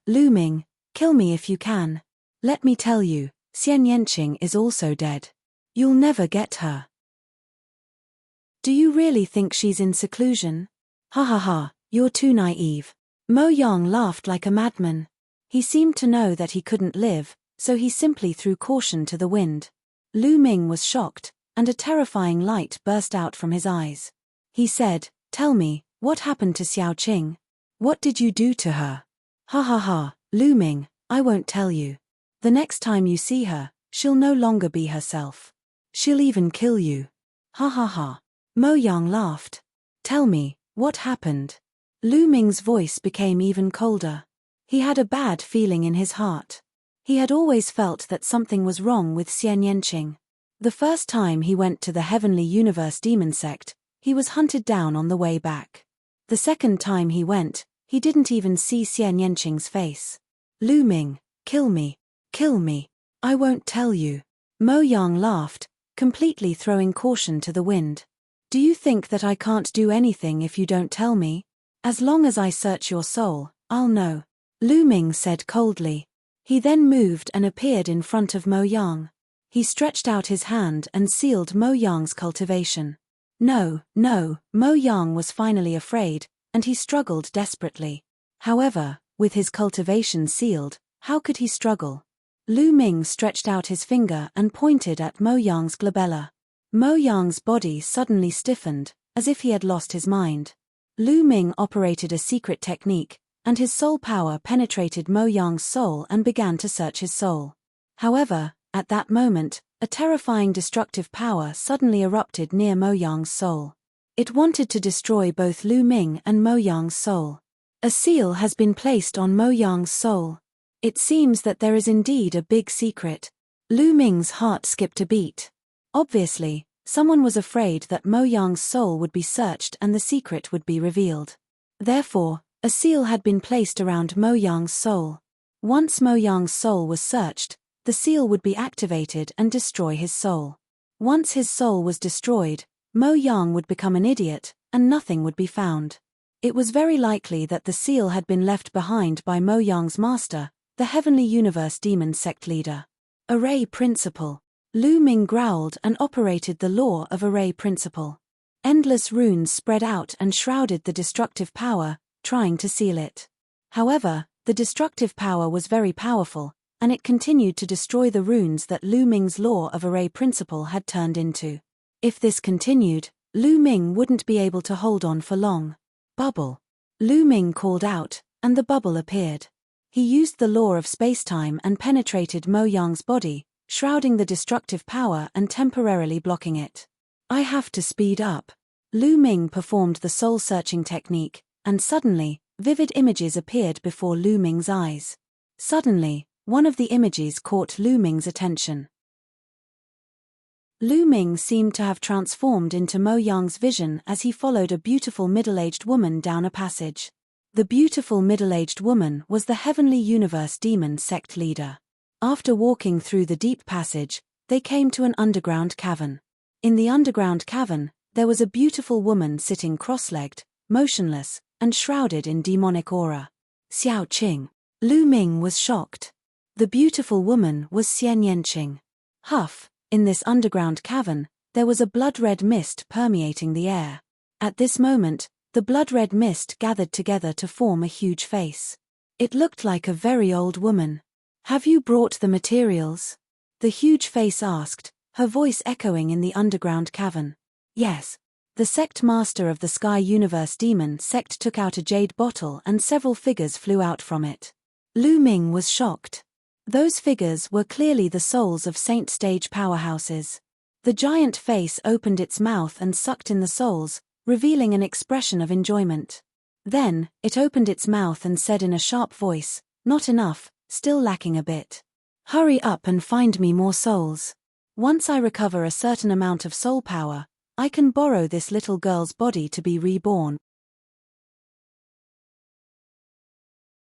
Lu Ming, kill me if you can. Let me tell you, Xian Yanqing is also dead. You'll never get her. Do you really think she's in seclusion? Ha ha ha, you're too naive. Mo Yang laughed like a madman. He seemed to know that he couldn't live, so he simply threw caution to the wind. Lu Ming was shocked, and a terrifying light burst out from his eyes. He said, Tell me, what happened to Xiao Qing? What did you do to her? Ha ha ha, Lu Ming, I won't tell you. The next time you see her, she'll no longer be herself. She'll even kill you. Ha ha ha. Mo Yang laughed. Tell me, what happened? Lu Ming's voice became even colder. He had a bad feeling in his heart. He had always felt that something was wrong with Xian Yanqing. The first time he went to the Heavenly Universe Demon Sect, he was hunted down on the way back. The second time he went, he didn't even see Xian Yanqing's face. Lu Ming, kill me. Kill me. I won't tell you. Mo Yang laughed, completely throwing caution to the wind. Do you think that I can't do anything if you don't tell me? As long as I search your soul, I'll know. Lu Ming said coldly. He then moved and appeared in front of Mo Yang. He stretched out his hand and sealed Mo Yang's cultivation. No, Mo Yang was finally afraid, and he struggled desperately. However, with his cultivation sealed, how could he struggle? Lu Ming stretched out his finger and pointed at Mo Yang's glabella. Mo Yang's body suddenly stiffened, as if he had lost his mind. Lu Ming operated a secret technique, and his soul power penetrated Mo Yang's soul and began to search his soul. However, at that moment, a terrifying destructive power suddenly erupted near Mo Yang's soul. It wanted to destroy both Lu Ming and Mo Yang's soul. A seal has been placed on Mo Yang's soul. It seems that there is indeed a big secret. Lu Ming's heart skipped a beat. Obviously, someone was afraid that Mo Yang's soul would be searched and the secret would be revealed. Therefore, a seal had been placed around Mo Yang's soul. Once Mo Yang's soul was searched, the seal would be activated and destroy his soul. Once his soul was destroyed, Mo Yang would become an idiot, and nothing would be found. It was very likely that the seal had been left behind by Mo Yang's master, the Heavenly Universe Demon Sect leader. Array Principle. Lu Ming growled and operated the law of array principle. Endless runes spread out and shrouded the destructive power, trying to seal it. However, the destructive power was very powerful, and it continued to destroy the runes that Lu Ming's law of array principle had turned into. If this continued, Lu Ming wouldn't be able to hold on for long. Bubble. Lu Ming called out, and the bubble appeared. He used the law of spacetime and penetrated Mo Yang's body, shrouding the destructive power and temporarily blocking it. I have to speed up. Lu Ming performed the soul-searching technique, and suddenly, vivid images appeared before Lu Ming's eyes. Suddenly, one of the images caught Lu Ming's attention. Lu Ming seemed to have transformed into Mo Yang's vision as he followed a beautiful middle-aged woman down a passage. The beautiful middle-aged woman was the Heavenly Universe Demon sect leader. After walking through the deep passage, they came to an underground cavern. In the underground cavern, there was a beautiful woman sitting cross-legged, motionless, and shrouded in demonic aura. Xiao Qing. Lu Ming was shocked. The beautiful woman was Xian Yanqing. Huff. In this underground cavern, there was a blood-red mist permeating the air. At this moment, the blood-red mist gathered together to form a huge face. It looked like a very old woman. Have you brought the materials? The huge face asked, her voice echoing in the underground cavern. Yes. The sect master of the Sky Universe Demon sect took out a jade bottle and several figures flew out from it. Lu Ming was shocked. Those figures were clearly the souls of Saint Stage powerhouses. The giant face opened its mouth and sucked in the souls, revealing an expression of enjoyment. Then, it opened its mouth and said in a sharp voice, "Not enough, still lacking a bit. Hurry up and find me more souls. Once I recover a certain amount of soul power, I can borrow this little girl's body to be reborn."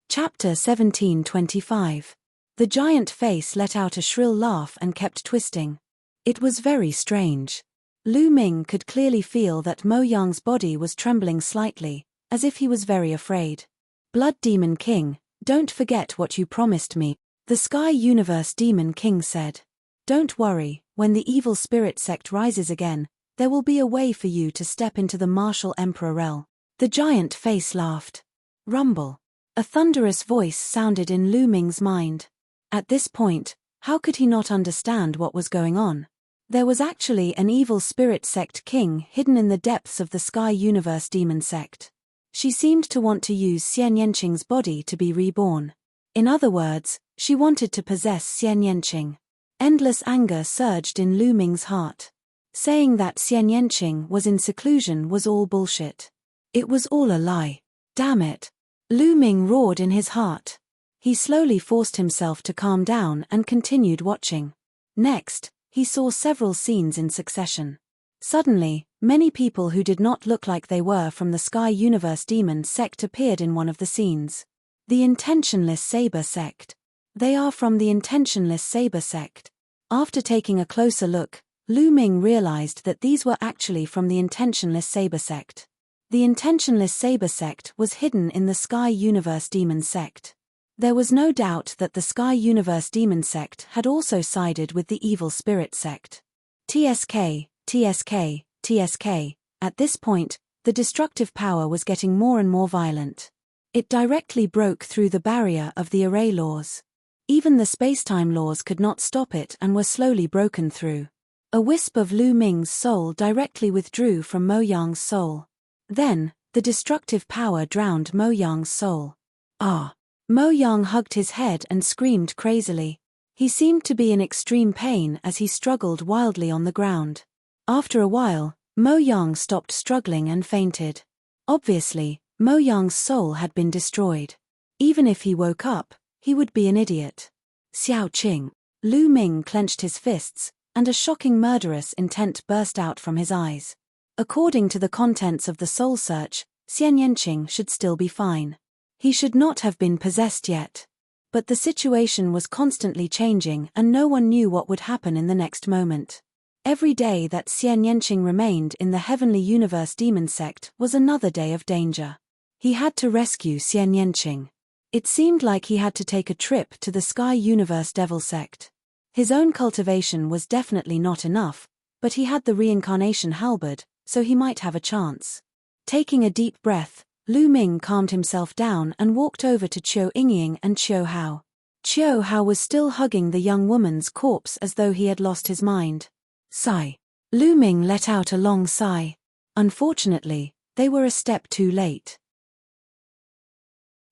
Chapter 1725. The giant face let out a shrill laugh and kept twisting. It was very strange. Lu Ming could clearly feel that Mo Yang's body was trembling slightly, as if he was very afraid. "Blood Demon King, don't forget what you promised me," the Sky Universe Demon King said. "Don't worry, when the evil spirit sect rises again, there will be a way for you to step into the martial emperor realm." The giant face laughed. Rumble. A thunderous voice sounded in Lu Ming's mind. At this point, how could he not understand what was going on? There was actually an evil spirit sect king hidden in the depths of the Sky Universe Demon sect. She seemed to want to use Xian Yanqing's body to be reborn. In other words, she wanted to possess Xian Yanqing. Endless anger surged in Lu Ming's heart. Saying that Xian Yanqing was in seclusion was all bullshit. It was all a lie. Damn it. Lu Ming roared in his heart. He slowly forced himself to calm down and continued watching. Next, he saw several scenes in succession. Suddenly, many people who did not look like they were from the Sky Universe Demon sect appeared in one of the scenes. The Intentionless Saber sect. They are from the Intentionless Saber sect. After taking a closer look, Lu Ming realized that these were actually from the Intentionless Saber sect. The Intentionless Saber sect was hidden in the Sky Universe Demon sect. There was no doubt that the Sky Universe Demon sect had also sided with the Evil Spirit sect. TSK, TSK, TSK. At this point, the destructive power was getting more and more violent. It directly broke through the barrier of the array laws. Even the spacetime laws could not stop it and were slowly broken through. A wisp of Lu Ming's soul directly withdrew from Mo Yang's soul. Then, the destructive power drowned Mo Yang's soul. Ah! Mo Yang hugged his head and screamed crazily. He seemed to be in extreme pain as he struggled wildly on the ground. After a while, Mo Yang stopped struggling and fainted. Obviously, Mo Yang's soul had been destroyed. Even if he woke up, he would be an idiot. Xiao Qing. Lu Ming clenched his fists, and a shocking murderous intent burst out from his eyes. According to the contents of the soul search, Xian Yanqing should still be fine. He should not have been possessed yet. But the situation was constantly changing and no one knew what would happen in the next moment. Every day that Xian Yanqing remained in the Heavenly Universe Demon sect was another day of danger. He had to rescue Xian Yanqing. It seemed like he had to take a trip to the Sky Universe Devil sect. His own cultivation was definitely not enough, but he had the reincarnation halberd, so he might have a chance. Taking a deep breath, Lu Ming calmed himself down and walked over to Qiu Yingying and Qiu Hao. Qiu Hao was still hugging the young woman's corpse as though he had lost his mind. Sigh. Lu Ming let out a long sigh. Unfortunately, they were a step too late.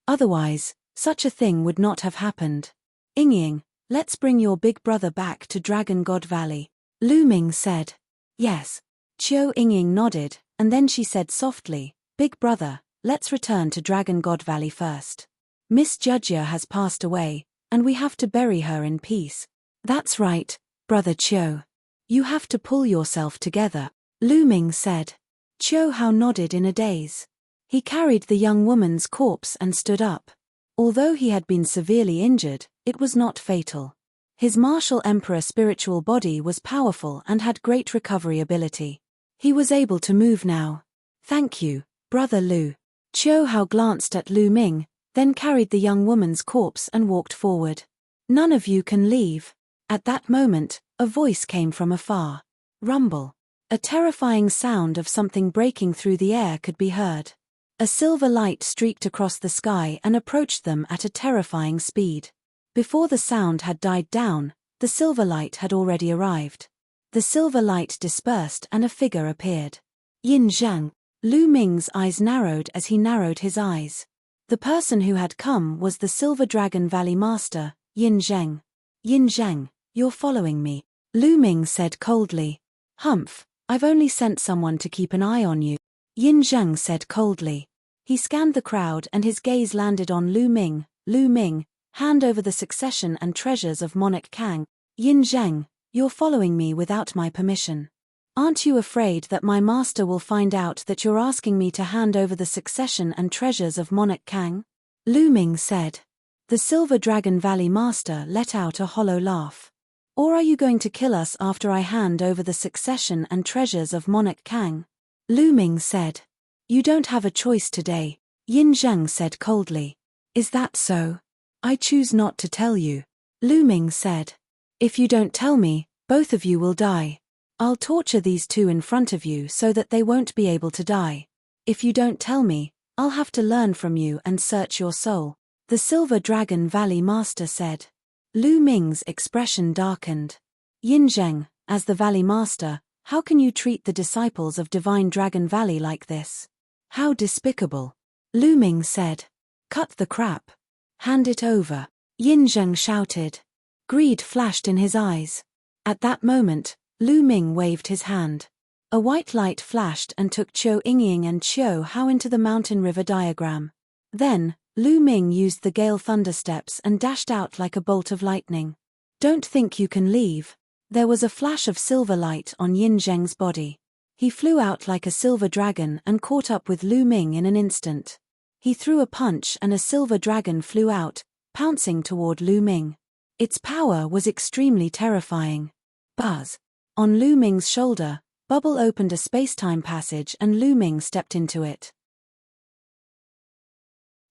Otherwise, such a thing would not have happened. Yingying, let's bring your big brother back to Dragon God Valley, Lu Ming said. Yes. Qiu Yingying nodded, and then she said softly, Big brother, let's return to Dragon God Valley first. Miss Jujia has passed away, and we have to bury her in peace. That's right, brother Qiu. You have to pull yourself together, Lu Ming said. Qiu Hao nodded in a daze. He carried the young woman's corpse and stood up. Although he had been severely injured, it was not fatal. His martial emperor spiritual body was powerful and had great recovery ability. He was able to move now. Thank you, brother Lu. Qiu Hao glanced at Lu Ming, then carried the young woman's corpse and walked forward. None of you can leave. At that moment, a voice came from afar. Rumble. A terrifying sound of something breaking through the air could be heard. A silver light streaked across the sky and approached them at a terrifying speed. Before the sound had died down, the silver light had already arrived. The silver light dispersed and a figure appeared. Yin Zhang. Lu Ming's eyes narrowed as he narrowed his eyes. The person who had come was the Silver Dragon Valley Master, Yin Zhang. Yin Zhang, you're following me, Lu Ming said coldly. Humph, I've only sent someone to keep an eye on you, Yin Zhang said coldly. He scanned the crowd and his gaze landed on Lu Ming. Lu Ming, hand over the succession and treasures of Monarch Kang. Yin Zhang, you're following me without my permission. Aren't you afraid that my master will find out that you're asking me to hand over the succession and treasures of Monarch Kang? Lu Ming said. The Silver Dragon Valley Master let out a hollow laugh. Or are you going to kill us after I hand over the succession and treasures of Monarch Kang? Lu Ming said. You don't have a choice today, Yin Zhang said coldly. Is that so? I choose not to tell you, Lu Ming said. If you don't tell me, both of you will die. I'll torture these two in front of you so that they won't be able to die. If you don't tell me, I'll have to learn from you and search your soul, the Silver Dragon Valley Master said. Lu Ming's expression darkened. Yin Zheng, as the Valley Master, how can you treat the disciples of Divine Dragon Valley like this? How despicable, Lu Ming said. Cut the crap. Hand it over, Yin Zheng shouted. Greed flashed in his eyes. At that moment, Lu Ming waved his hand. A white light flashed and took Qiu Yingying and Qiu Hao into the mountain river diagram. Then, Lu Ming used the gale thunder steps and dashed out like a bolt of lightning. Don't think you can leave. There was a flash of silver light on Yin Zheng's body. He flew out like a silver dragon and caught up with Lu Ming in an instant. He threw a punch and a silver dragon flew out, pouncing toward Lu Ming. Its power was extremely terrifying. Buzz. On Lu Ming's shoulder, Bubble opened a space-time passage and Lu Ming stepped into it.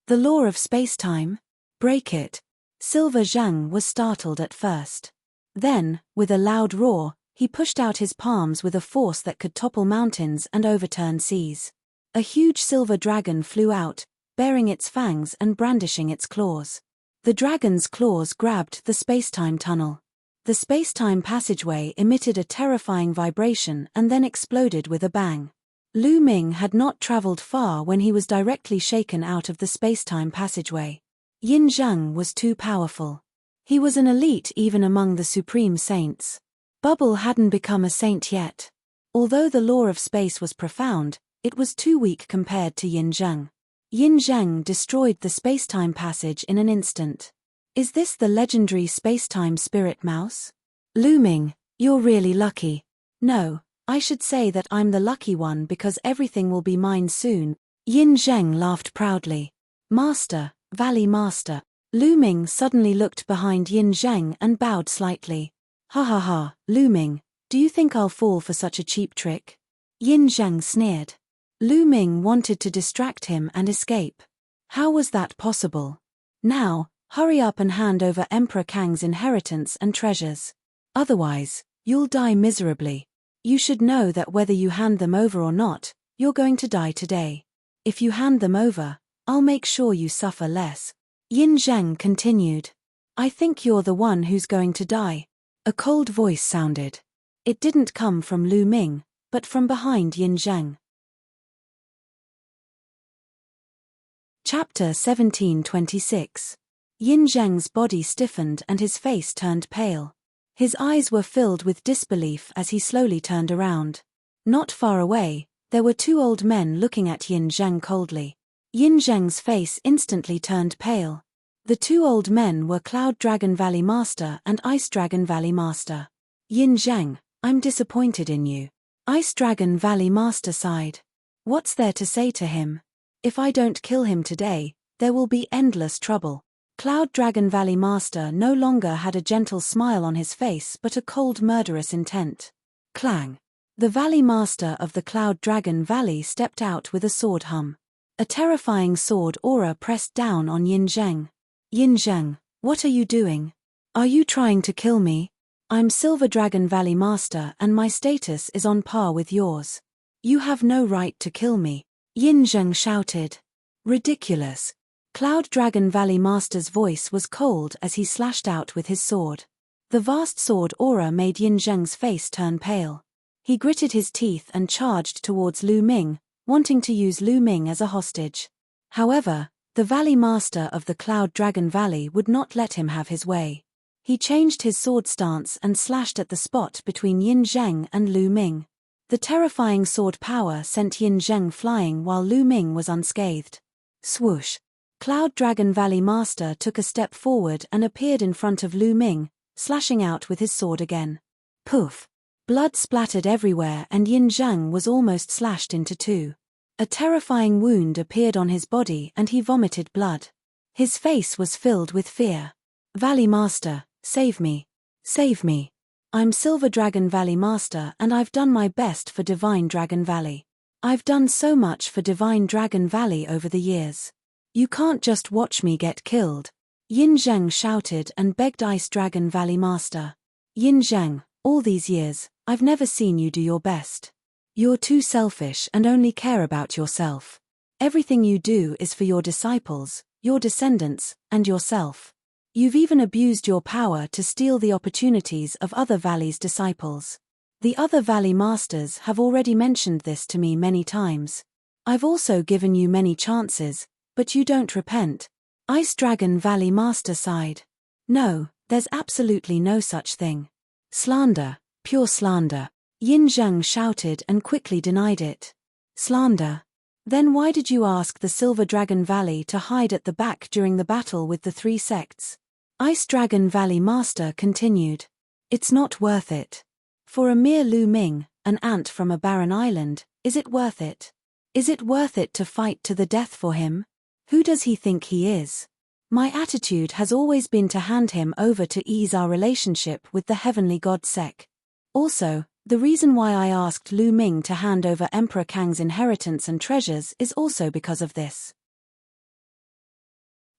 The law of space-time? Break it. Silver Zhang was startled at first. Then, with a loud roar, he pushed out his palms with a force that could topple mountains and overturn seas. A huge silver dragon flew out, baring its fangs and brandishing its claws. The dragon's claws grabbed the space-time tunnel. The space-time passageway emitted a terrifying vibration and then exploded with a bang. Lu Ming had not traveled far when he was directly shaken out of the space-time passageway. Yin Zhang was too powerful. He was an elite even among the supreme saints. Bubble hadn't become a saint yet. Although the law of space was profound, it was too weak compared to Yin Zhang. Yin Zhang destroyed the space-time passage in an instant. Is this the legendary space-time spirit mouse? Lu Ming, you're really lucky. No, I should say that I'm the lucky one because everything will be mine soon. Yin Zheng laughed proudly. Master, Valley Master. Lu Ming suddenly looked behind Yin Zheng and bowed slightly. Ha ha ha, Lu Ming, do you think I'll fall for such a cheap trick? Yin Zheng sneered. Lu Ming wanted to distract him and escape. How was that possible? Now, hurry up and hand over Emperor Kang's inheritance and treasures. Otherwise, you'll die miserably. You should know that whether you hand them over or not, you're going to die today. If you hand them over, I'll make sure you suffer less. Yin Zheng continued. I think you're the one who's going to die. A cold voice sounded. It didn't come from Lu Ming, but from behind Yin Zheng. Chapter 1726. Yin Zheng's body stiffened and his face turned pale. His eyes were filled with disbelief as he slowly turned around. Not far away, there were two old men looking at Yin Zheng coldly. Yin Zheng's face instantly turned pale. The two old men were Cloud Dragon Valley Master and Ice Dragon Valley Master. Yin Zheng, I'm disappointed in you. Ice Dragon Valley Master sighed. What's there to say to him? If I don't kill him today, there will be endless trouble. Cloud Dragon Valley Master no longer had a gentle smile on his face but a cold murderous intent. Clang. The Valley Master of the Cloud Dragon Valley stepped out with a sword hum. A terrifying sword aura pressed down on Yin Zheng. Yin Zheng, what are you doing? Are you trying to kill me? I'm Silver Dragon Valley Master and my status is on par with yours. You have no right to kill me. Yin Zheng shouted. Ridiculous. Cloud Dragon Valley Master's voice was cold as he slashed out with his sword. The vast sword aura made Yin Zheng's face turn pale. He gritted his teeth and charged towards Lu Ming, wanting to use Lu Ming as a hostage. However, the Valley Master of the Cloud Dragon Valley would not let him have his way. He changed his sword stance and slashed at the spot between Yin Zheng and Lu Ming. The terrifying sword power sent Yin Zheng flying while Lu Ming was unscathed. Swoosh! Cloud Dragon Valley Master took a step forward and appeared in front of Lu Ming, slashing out with his sword again. Poof! Blood splattered everywhere and Yin Zheng was almost slashed into two. A terrifying wound appeared on his body and he vomited blood. His face was filled with fear. Valley Master, save me. Save me. I'm Silver Dragon Valley Master and I've done my best for Divine Dragon Valley. I've done so much for Divine Dragon Valley over the years. You can't just watch me get killed. Yin Zheng shouted and begged Ice Dragon Valley Master. Yin Zheng, all these years, I've never seen you do your best. You're too selfish and only care about yourself. Everything you do is for your disciples, your descendants, and yourself. You've even abused your power to steal the opportunities of other Valley's disciples. The other Valley Masters have already mentioned this to me many times. I've also given you many chances, but you don't repent. Ice Dragon Valley Master sighed. No, there's absolutely no such thing. Slander, pure slander. Yin Zheng shouted and quickly denied it. Slander? Then why did you ask the Silver Dragon Valley to hide at the back during the battle with the three sects? Ice Dragon Valley Master continued. It's not worth it. For a mere Lu Ming, an ant from a barren island, is it worth it? Is it worth it to fight to the death for him? Who does he think he is? My attitude has always been to hand him over to ease our relationship with the heavenly god Sek. Also, the reason why I asked Lu Ming to hand over Emperor Kang's inheritance and treasures is also because of this.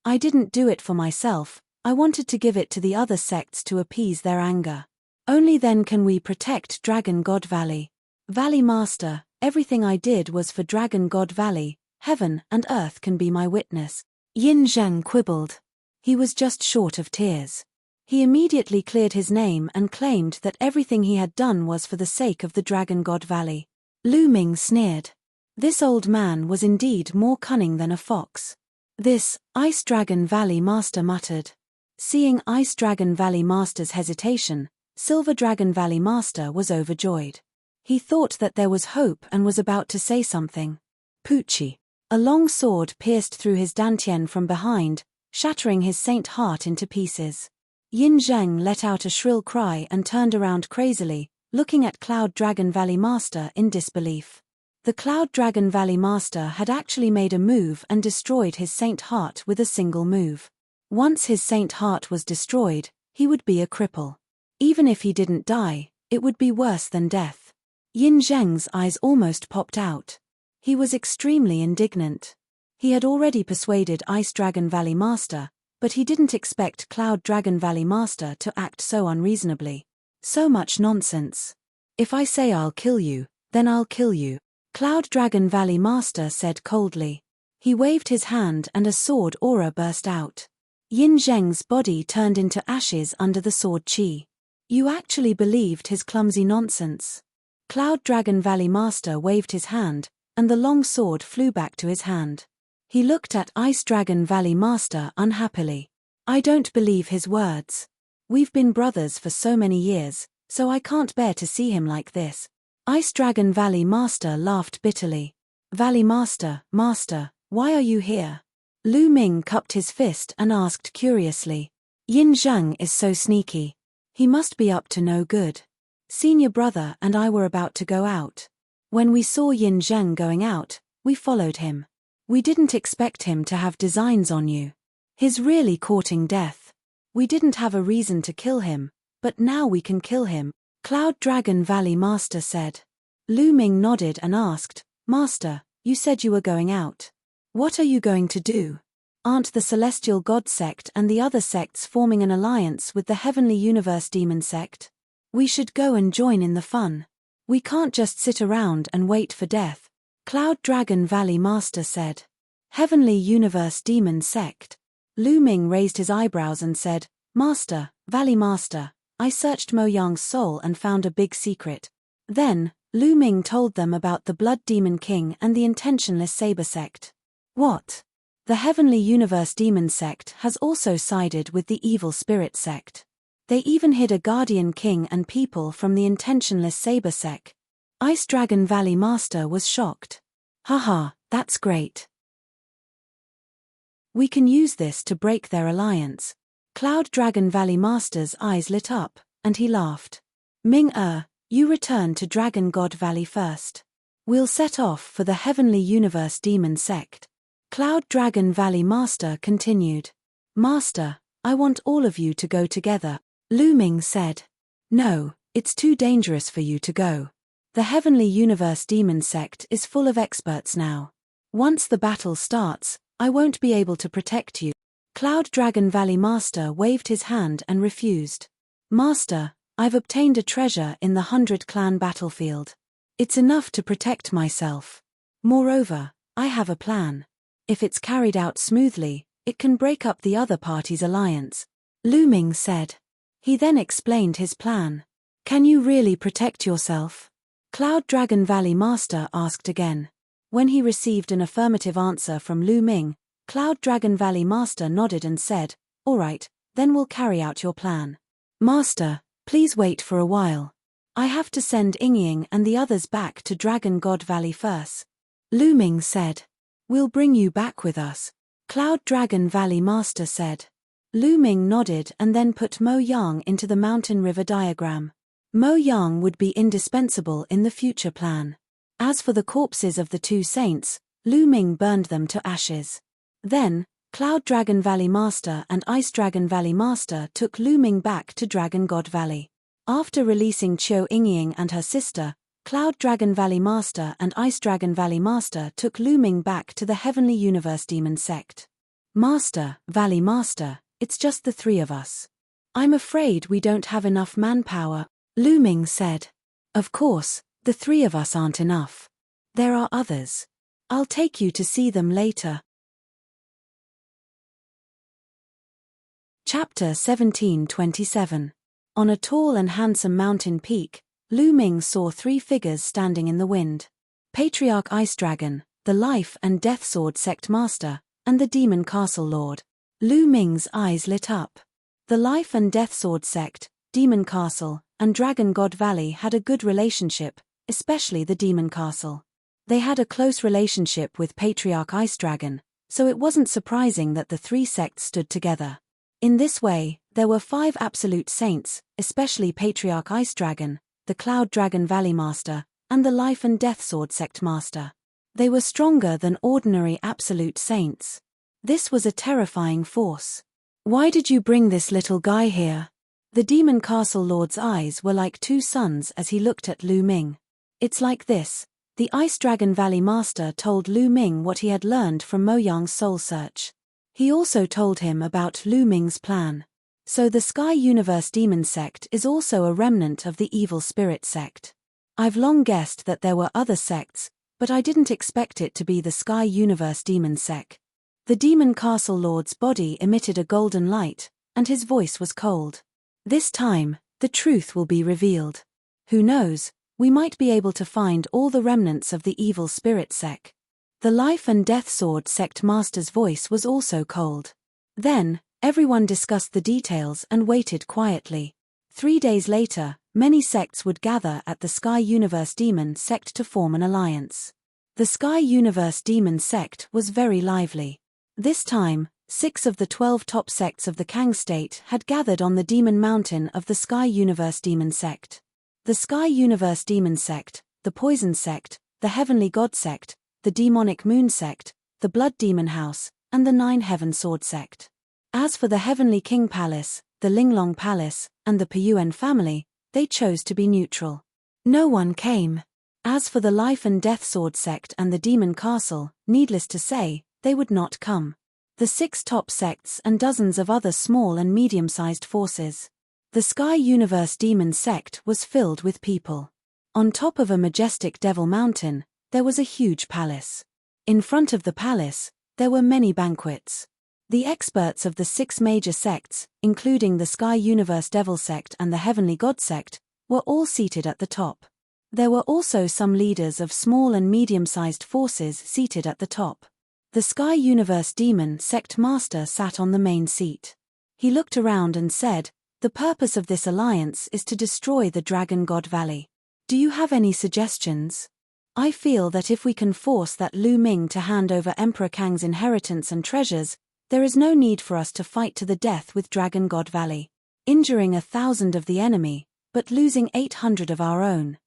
I didn't do it for myself, I wanted to give it to the other sects to appease their anger. Only then can we protect Dragon God Valley. Valley Master, everything I did was for Dragon God Valley, heaven and earth can be my witness. Yin Zheng quibbled. He was just short of tears. He immediately cleared his name and claimed that everything he had done was for the sake of the Dragon God Valley. Lu Ming sneered. This old man was indeed more cunning than a fox. This, Ice Dragon Valley Master muttered. Seeing Ice Dragon Valley Master's hesitation, Silver Dragon Valley Master was overjoyed. He thought that there was hope and was about to say something. Poochie. A long sword pierced through his dantian from behind, shattering his saint heart into pieces. Yin Zheng let out a shrill cry and turned around crazily, looking at Cloud Dragon Valley Master in disbelief. The Cloud Dragon Valley Master had actually made a move and destroyed his saint heart with a single move. Once his saint heart was destroyed, he would be a cripple. Even if he didn't die, it would be worse than death. Yin Zheng's eyes almost popped out. He was extremely indignant. He had already persuaded Ice Dragon Valley Master, but he didn't expect Cloud Dragon Valley Master to act so unreasonably. So much nonsense. If I say I'll kill you, then I'll kill you, Cloud Dragon Valley Master said coldly. He waved his hand and a sword aura burst out. Yin Zheng's body turned into ashes under the sword chi. You actually believed his clumsy nonsense. Cloud Dragon Valley Master waved his hand, and the long sword flew back to his hand. He looked at Ice Dragon Valley Master unhappily. I don't believe his words. We've been brothers for so many years, so I can't bear to see him like this. Ice Dragon Valley Master laughed bitterly. Valley Master, why are you here? Lu Ming cupped his fist and asked curiously. Yin Zhang is so sneaky. He must be up to no good. Senior brother and I were about to go out. When we saw Yin Zhang going out, we followed him. We didn't expect him to have designs on you. He's really courting death. We didn't have a reason to kill him, but now we can kill him, Cloud Dragon Valley Master said. Lu Ming nodded and asked, Master, you said you were going out. What are you going to do? Aren't the Celestial God sect and the other sects forming an alliance with the Heavenly Universe Demon sect? We should go and join in the fun. We can't just sit around and wait for death, Cloud Dragon Valley Master said. Heavenly Universe Demon sect. Lu Ming raised his eyebrows and said, Master, Valley Master, I searched Mo Yang's soul and found a big secret. Then, Lu Ming told them about the Blood Demon King and the Intentionless Saber sect. What? The Heavenly Universe Demon sect has also sided with the Evil Spirit sect. They even hid a Guardian King and people from the Intentionless Saber sect. Ice Dragon Valley Master was shocked. Haha, that's great. We can use this to break their alliance. Cloud Dragon Valley Master's eyes lit up, and he laughed. Ming-Er, you return to Dragon God Valley first. We'll set off for the Heavenly Universe Demon sect. Cloud Dragon Valley Master continued. Master, I want all of you to go together, Lu Ming said. No, it's too dangerous for you to go. The Heavenly Universe Demon sect is full of experts now. Once the battle starts, I won't be able to protect you. Cloud Dragon Valley Master waved his hand and refused. Master, I've obtained a treasure in the 100 Clan battlefield. It's enough to protect myself. Moreover, I have a plan. If it's carried out smoothly, it can break up the other party's alliance, Lu Ming said. He then explained his plan. Can you really protect yourself? Cloud Dragon Valley Master asked again. When he received an affirmative answer from Lu Ming, Cloud Dragon Valley Master nodded and said, All right, then we'll carry out your plan. Master, please wait for a while. I have to send Yingying and the others back to Dragon God Valley first. Lu Ming said. We'll bring you back with us, Cloud Dragon Valley Master said. Lu Ming nodded and then put Mo Yang into the mountain river diagram. Mo Yang would be indispensable in the future plan. As for the corpses of the two saints, Lu Ming burned them to ashes. Then, Cloud Dragon Valley Master and Ice Dragon Valley Master took Lu Ming back to Dragon God Valley. After releasing Qiu Yingying and her sister, Cloud Dragon Valley Master and Ice Dragon Valley Master took Lu Ming back to the Heavenly Universe Demon sect. Master, Valley Master, it's just the three of us. I'm afraid we don't have enough manpower, Lu Ming said. Of course, the three of us aren't enough. There are others. I'll take you to see them later. Chapter 1727. On a tall and handsome mountain peak, Lu Ming saw three figures standing in the wind. Patriarch Ice Dragon, the Life and Death Sword Sect Master, and the Demon Castle Lord. Lu Ming's eyes lit up. The Life and Death Sword Sect, Demon Castle, and Dragon God Valley had a good relationship, especially the Demon Castle. They had a close relationship with Patriarch Ice Dragon, so it wasn't surprising that the three sects stood together. In this way, there were 5 absolute saints, especially Patriarch Ice Dragon, the Cloud Dragon Valley Master, and the Life and Death Sword Sect Master. They were stronger than ordinary absolute saints. This was a terrifying force. Why did you bring this little guy here? The Demon Castle Lord's eyes were like 2 suns as he looked at Lu Ming. It's like this. The Ice Dragon Valley Master told Lu Ming what he had learned from Mo Yang's soul search. He also told him about Lu Ming's plan. So the Sky Universe Demon Sect is also a remnant of the Evil Spirit Sect. I've long guessed that there were other sects, but I didn't expect it to be the Sky Universe Demon Sect. The Demon Castle Lord's body emitted a golden light, and his voice was cold. This time, the truth will be revealed. Who knows, we might be able to find all the remnants of the Evil Spirit Sect. The Life and Death Sword Sect Master's voice was also cold. Then, everyone discussed the details and waited quietly. 3 days later, many sects would gather at the Sky Universe Demon Sect to form an alliance. The Sky Universe Demon Sect was very lively. This time, 6 of the 12 top sects of the Kang State had gathered on the Demon Mountain of the Sky Universe Demon Sect. The Sky Universe Demon Sect, the Poison Sect, the Heavenly God Sect, the Demonic Moon Sect, the Blood Demon House, and the 9 Heaven Sword Sect. As for the Heavenly King Palace, the Linglong Palace, and the Puyuan family, they chose to be neutral. No one came. As for the Life and Death Sword Sect and the Demon Castle, needless to say, they would not come. The 6 top sects and dozens of other small and medium-sized forces. The Sky Universe Demon Sect was filled with people. On top of a majestic Devil Mountain, there was a huge palace. In front of the palace, there were many banquets. The experts of the 6 major sects, including the Sky Universe Devil Sect and the Heavenly God Sect, were all seated at the top. There were also some leaders of small and medium-sized forces seated at the top. The Sky Universe Demon Sect Master sat on the main seat. He looked around and said, "The purpose of this alliance is to destroy the Dragon God Valley. Do you have any suggestions? I feel that if we can force that Lu Ming to hand over Emperor Kang's inheritance and treasures, there is no need for us to fight to the death with Dragon God Valley, injuring 1,000 of the enemy, but losing 800 of our own.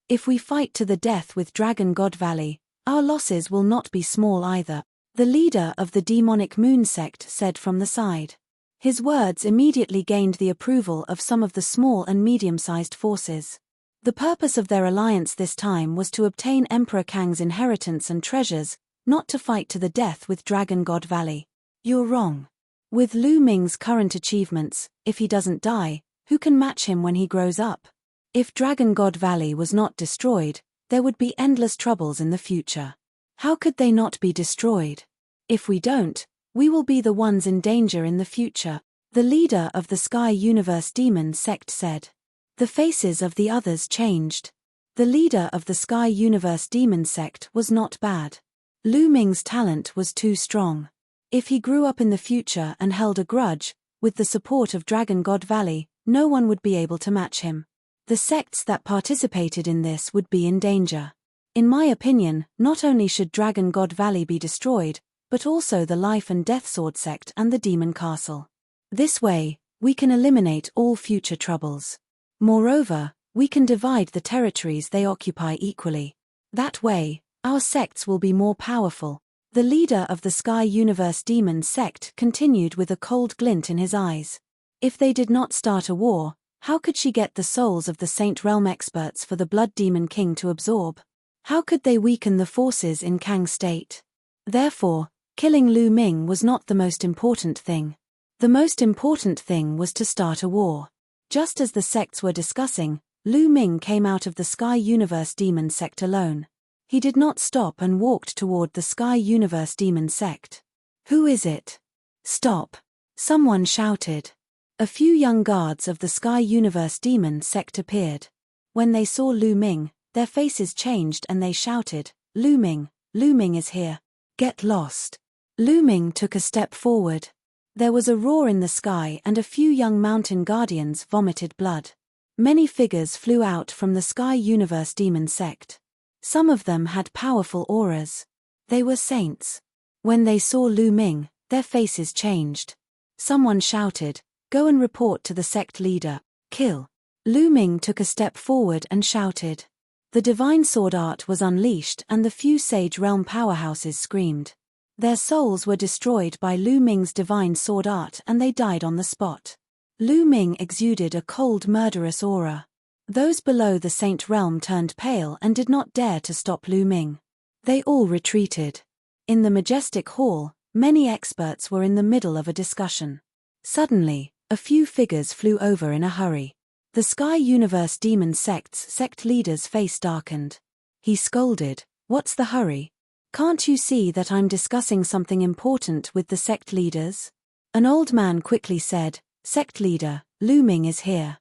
If we fight to the death with Dragon God Valley, our losses will not be small either," the leader of the Demonic Moon Sect said from the side. His words immediately gained the approval of some of the small and medium-sized forces. The purpose of their alliance this time was to obtain Emperor Kang's inheritance and treasures, not to fight to the death with Dragon God Valley. You're wrong. With Lu Ming's current achievements, if he doesn't die, who can match him when he grows up? If Dragon God Valley was not destroyed, there would be endless troubles in the future. How could they not be destroyed? If we don't, we will be the ones in danger in the future, the leader of the Sky Universe Demon Sect said. The faces of the others changed. The leader of the Sky Universe Demon Sect was not bad. Lu Ming's talent was too strong. If he grew up in the future and held a grudge, with the support of Dragon God Valley, no one would be able to match him. The sects that participated in this would be in danger. In my opinion, not only should Dragon God Valley be destroyed, but also the Life and Death Sword Sect and the Demon Castle. This way, we can eliminate all future troubles. Moreover, we can divide the territories they occupy equally. That way, our sects will be more powerful. The leader of the Sky Universe Demon Sect continued with a cold glint in his eyes. If they did not start a war, how could she get the souls of the Saint Realm experts for the Blood Demon King to absorb? How could they weaken the forces in Kang State? Therefore, killing Lu Ming was not the most important thing. The most important thing was to start a war. Just as the sects were discussing, Lu Ming came out of the Sky Universe Demon Sect alone. He did not stop and walked toward the Sky Universe Demon Sect. "Who is it? Stop!" someone shouted. A few young guards of the Sky Universe Demon Sect appeared. When they saw Lu Ming, their faces changed and they shouted, Lu Ming is here. Get lost." Lu Ming took a step forward. There was a roar in the sky and a few young mountain guardians vomited blood. Many figures flew out from the Sky Universe Demon Sect. Some of them had powerful auras. They were saints. When they saw Lu Ming, their faces changed. Someone shouted, "Go and report to the sect leader. Kill." Lu Ming took a step forward and shouted. The divine sword art was unleashed and the few Sage Realm powerhouses screamed. Their souls were destroyed by Lu Ming's divine sword art and they died on the spot. Lu Ming exuded a cold murderous aura. Those below the Saint Realm turned pale and did not dare to stop Lu Ming. They all retreated. In the majestic hall, many experts were in the middle of a discussion. Suddenly, a few figures flew over in a hurry. The Sky Universe Demon Sect's sect leader's face darkened. He scolded, "What's the hurry? Can't you see that I'm discussing something important with the sect leaders?" An old man quickly said, "Sect leader, Lu Ming is here."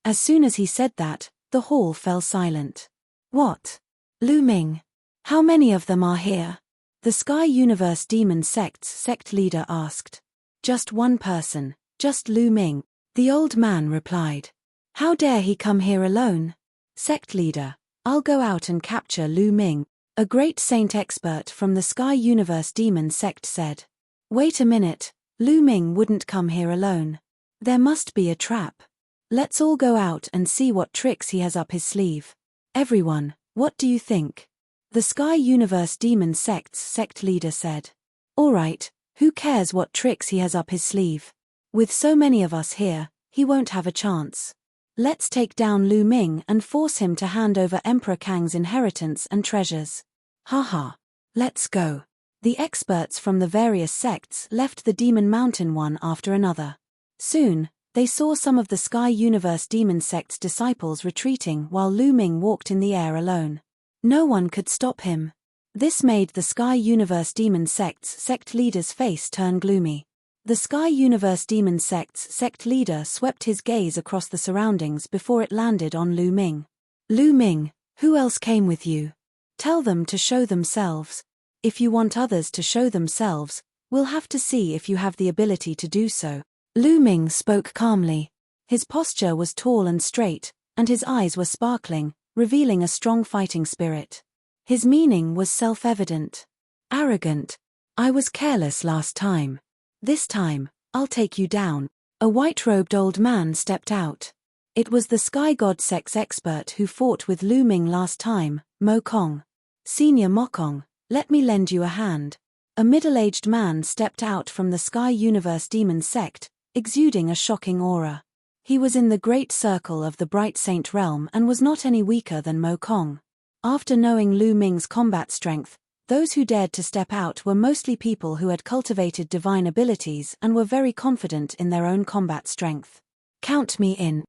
As soon as he said that, the hall fell silent. "What? Lu Ming? How many of them are here?" The Sky Universe Demon Sect's sect leader asked. "Just one person, just Lu Ming," the old man replied. "How dare he come here alone?" "Sect leader, I'll go out and capture Lu Ming," a great saint expert from the Sky Universe Demon Sect said. "Wait a minute, Lu Ming wouldn't come here alone. There must be a trap. Let's all go out and see what tricks he has up his sleeve. Everyone, what do you think?" The Sky Universe Demon Sect's sect leader said. "All right, who cares what tricks he has up his sleeve? With so many of us here, he won't have a chance. Let's take down Lu Ming and force him to hand over Emperor Kang's inheritance and treasures. Haha. Let's go." The experts from the various sects left the Demon Mountain one after another. Soon, they saw some of the Sky Universe Demon Sect's disciples retreating while Lu Ming walked in the air alone. No one could stop him. This made the Sky Universe Demon Sect's sect leader's face turn gloomy. The Sky Universe Demon Sect's sect leader swept his gaze across the surroundings before it landed on Lu Ming. "Lu Ming, who else came with you? Tell them to show themselves. If you want others to show themselves, we'll have to see if you have the ability to do so." Lu Ming spoke calmly. His posture was tall and straight, and his eyes were sparkling, revealing a strong fighting spirit. His meaning was self-evident. "Arrogant. I was careless last time. This time, I'll take you down." A white-robed old man stepped out. It was the Sky God Sect's expert who fought with Lu Ming last time, Mo Kong. "Senior Mokong, let me lend you a hand." A middle-aged man stepped out from the Sky Universe Demon Sect, exuding a shocking aura. He was in the great circle of the Bright Saint realm and was not any weaker than Mo Kong. After knowing Lu Ming's combat strength, those who dared to step out were mostly people who had cultivated divine abilities and were very confident in their own combat strength. "Count me in."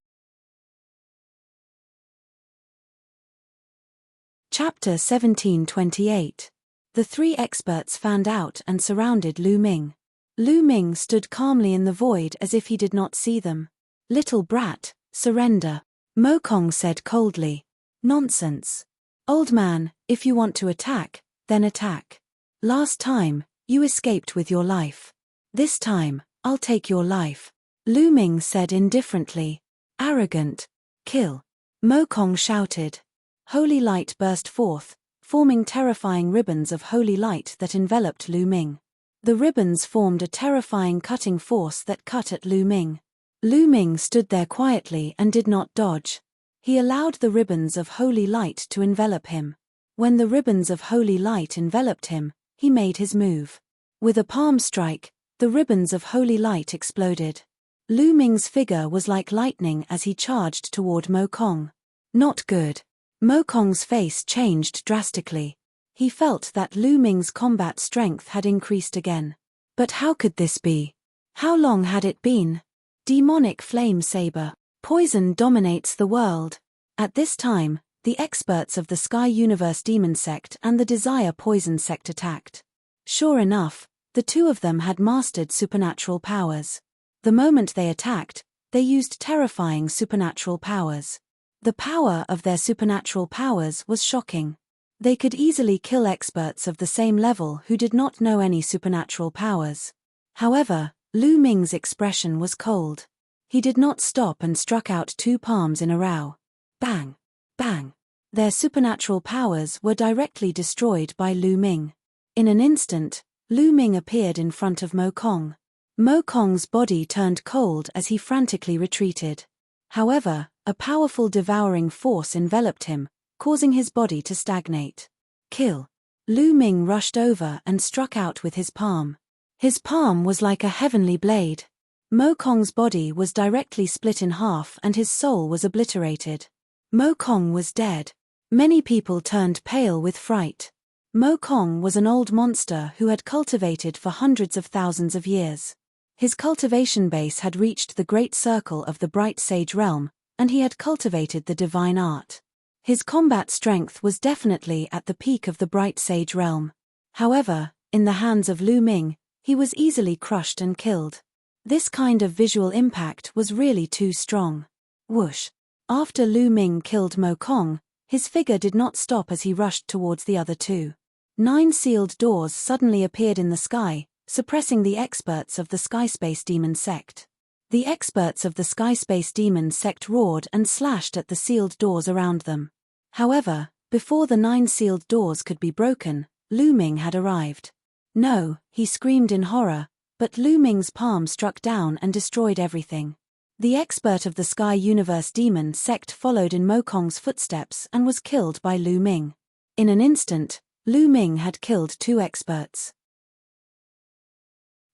Chapter 1728. The three experts fanned out and surrounded Lu Ming. Lu Ming stood calmly in the void as if he did not see them. "Little brat, surrender," Mo Kong said coldly. "Nonsense. Old man, if you want to attack, then attack. Last time, you escaped with your life. This time, I'll take your life," Lu Ming said indifferently. "Arrogant. Kill," Mo Kong shouted. Holy light burst forth, forming terrifying ribbons of holy light that enveloped Lu Ming. The ribbons formed a terrifying cutting force that cut at Lu Ming. Lu Ming stood there quietly and did not dodge. He allowed the ribbons of holy light to envelop him. When the ribbons of holy light enveloped him, he made his move. With a palm strike, the ribbons of holy light exploded. Lu Ming's figure was like lightning as he charged toward Mo Kong. Not good. Mo Kong's face changed drastically. He felt that Lu Ming's combat strength had increased again. But how could this be? How long had it been? Demonic flame saber. Poison dominates the world. At this time, the experts of the Sky Universe Demon Sect and the Desire Poison Sect attacked. Sure enough, the two of them had mastered supernatural powers. The moment they attacked, they used terrifying supernatural powers. The power of their supernatural powers was shocking. They could easily kill experts of the same level who did not know any supernatural powers. However, Lu Ming's expression was cold. He did not stop and struck out two palms in a row. Bang! Bang! Their supernatural powers were directly destroyed by Lu Ming. In an instant, Lu Ming appeared in front of Mo Kong. Mo Kong's body turned cold as he frantically retreated. However, a powerful devouring force enveloped him, causing his body to stagnate. Kill! Lu Ming rushed over and struck out with his palm. His palm was like a heavenly blade. Mo Kong's body was directly split in half and his soul was obliterated. Mo Kong was dead. Many people turned pale with fright. Mo Kong was an old monster who had cultivated for hundreds of thousands of years. His cultivation base had reached the great circle of the bright sage realm, and he had cultivated the divine art. His combat strength was definitely at the peak of the bright sage realm. However, in the hands of Lu Ming, he was easily crushed and killed. This kind of visual impact was really too strong. Whoosh! After Lu Ming killed Mo Kong, his figure did not stop as he rushed towards the other two. 9 sealed doors suddenly appeared in the sky, suppressing the experts of the Skyspace Demon sect. The experts of the Skyspace Demon sect roared and slashed at the sealed doors around them. However, before the 9 sealed doors could be broken, Lu Ming had arrived. No, he screamed in horror, but Lu Ming's palm struck down and destroyed everything. The expert of the Sky Universe Demon sect followed in Mo Kong's footsteps and was killed by Lu Ming. In an instant, Lu Ming had killed 2 experts.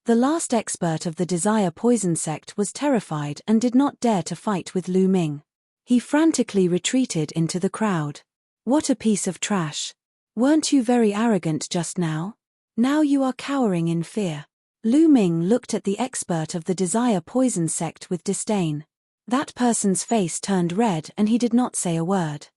The last expert of the Desire Poison sect was terrified and did not dare to fight with Lu Ming. He frantically retreated into the crowd. What a piece of trash. Weren't you very arrogant just now? Now you are cowering in fear. Lu Ming looked at the expert of the Desire Poison sect with disdain. That person's face turned red and he did not say a word.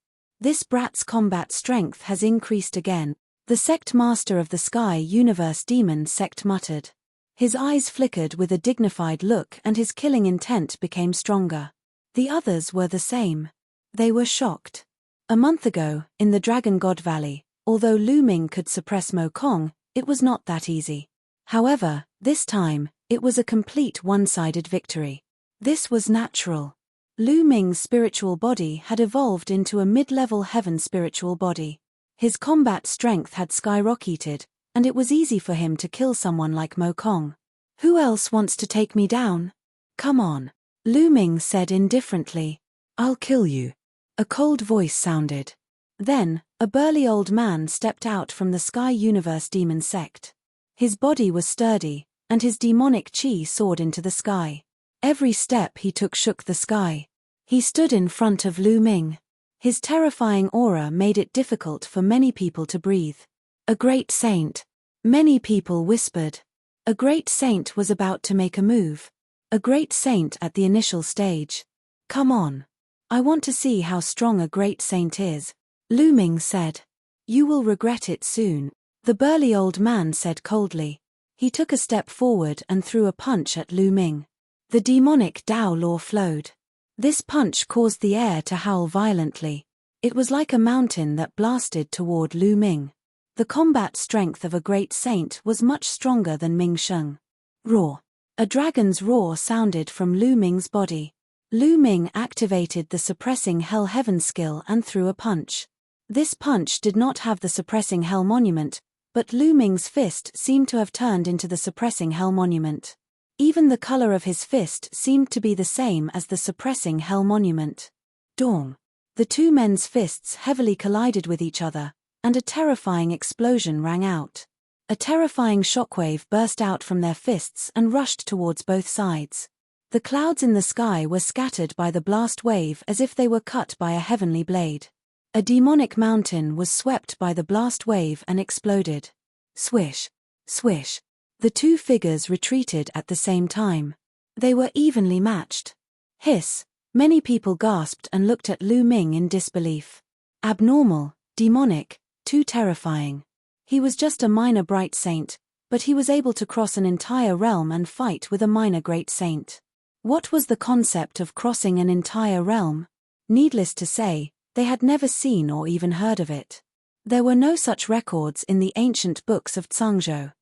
This brat's combat strength has increased again, the sect master of the Sky Universe Demon sect muttered. His eyes flickered with a dignified look and his killing intent became stronger. The others were the same. They were shocked. A month ago, in the Dragon God Valley, although Lu Ming could suppress Mo Kong, it was not that easy. However, this time, it was a complete one-sided victory. This was natural. Lu Ming's spiritual body had evolved into a mid-level heaven spiritual body. His combat strength had skyrocketed, and it was easy for him to kill someone like Mo Kong. Who else wants to take me down? Come on. Lu Ming said indifferently. I'll kill you. A cold voice sounded. Then, a burly old man stepped out from the Sky Universe Demon sect. His body was sturdy, and his demonic chi soared into the sky. Every step he took shook the sky. He stood in front of Lu Ming. His terrifying aura made it difficult for many people to breathe. A great saint. Many people whispered. A great saint was about to make a move. A great saint at the initial stage. Come on. I want to see how strong a great saint is, Lu Ming said. You will regret it soon, the burly old man said coldly. He took a step forward and threw a punch at Lu Ming. The demonic Dao law flowed. This punch caused the air to howl violently. It was like a mountain that blasted toward Lu Ming. The combat strength of a great saint was much stronger than Ming Sheng. Roar. A dragon's roar sounded from Lu Ming's body. Lu Ming activated the suppressing Hell Heaven skill and threw a punch. This punch did not have the suppressing Hell monument, but Lu Ming's fist seemed to have turned into the suppressing Hell monument. Even the color of his fist seemed to be the same as the suppressing Hell monument. Dong. The two men's fists heavily collided with each other, and a terrifying explosion rang out. A terrifying shockwave burst out from their fists and rushed towards both sides. The clouds in the sky were scattered by the blast wave as if they were cut by a heavenly blade. A demonic mountain was swept by the blast wave and exploded. Swish. Swish. The two figures retreated at the same time. They were evenly matched. Hiss. Many people gasped and looked at Lu Ming in disbelief. Abnormal, demonic, too terrifying. He was just a minor bright saint, but he was able to cross an entire realm and fight with a minor great saint. What was the concept of crossing an entire realm? Needless to say, they had never seen or even heard of it. There were no such records in the ancient books of Zhangzhou.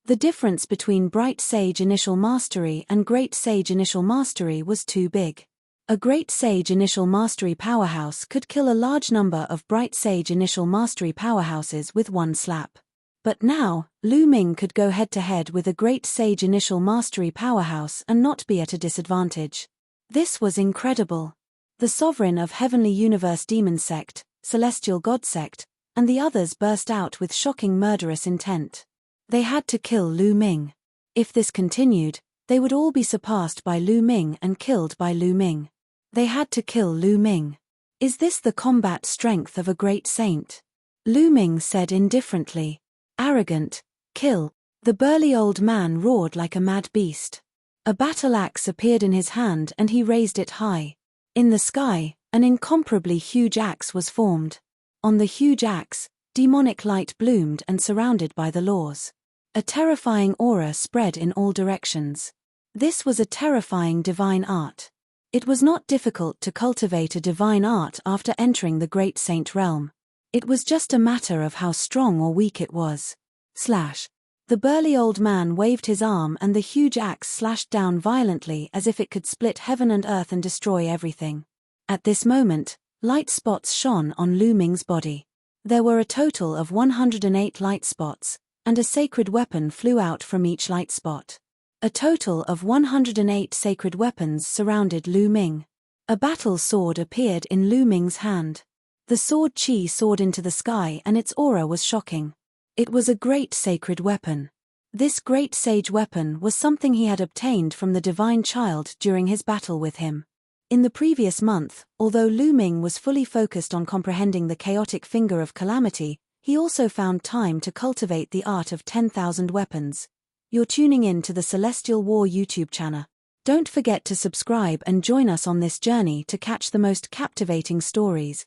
The difference between Bright Sage Initial Mastery and Great Sage Initial Mastery was too big. A Great Sage Initial Mastery powerhouse could kill a large number of Bright Sage Initial Mastery powerhouses with one slap. But now, Lu Ming could go head-to-head with a Great Sage Initial Mastery powerhouse and not be at a disadvantage. This was incredible. The sovereign of Heavenly Universe Demon Sect, Celestial God Sect, and the others burst out with shocking murderous intent. They had to kill Lu Ming. If this continued, they would all be surpassed by Lu Ming and killed by Lu Ming. They had to kill Lu Ming. Is this the combat strength of a great saint? Lu Ming said indifferently. Arrogant. Kill. The burly old man roared like a mad beast. A battle axe appeared in his hand and he raised it high. In the sky, an incomparably huge axe was formed. On the huge axe, demonic light bloomed and surrounded by the laws. A terrifying aura spread in all directions. This was a terrifying divine art. It was not difficult to cultivate a divine art after entering the Great Saint realm. It was just a matter of how strong or weak it was. Slash. The burly old man waved his arm and the huge axe slashed down violently as if it could split heaven and earth and destroy everything. At this moment, light spots shone on Lu Ming's body. There were a total of 108 light spots, and a sacred weapon flew out from each light spot. A total of 108 sacred weapons surrounded Lu Ming. A battle sword appeared in Lu Ming's hand. The sword chi soared into the sky and its aura was shocking. It was a great sacred weapon. This great sage weapon was something he had obtained from the divine child during his battle with him. In the previous month, although Lu Ming was fully focused on comprehending the chaotic finger of calamity, he also found time to cultivate the art of 10,000 weapons. You're tuning in to the Celestial War YouTube channel. Don't forget to subscribe and join us on this journey to catch the most captivating stories.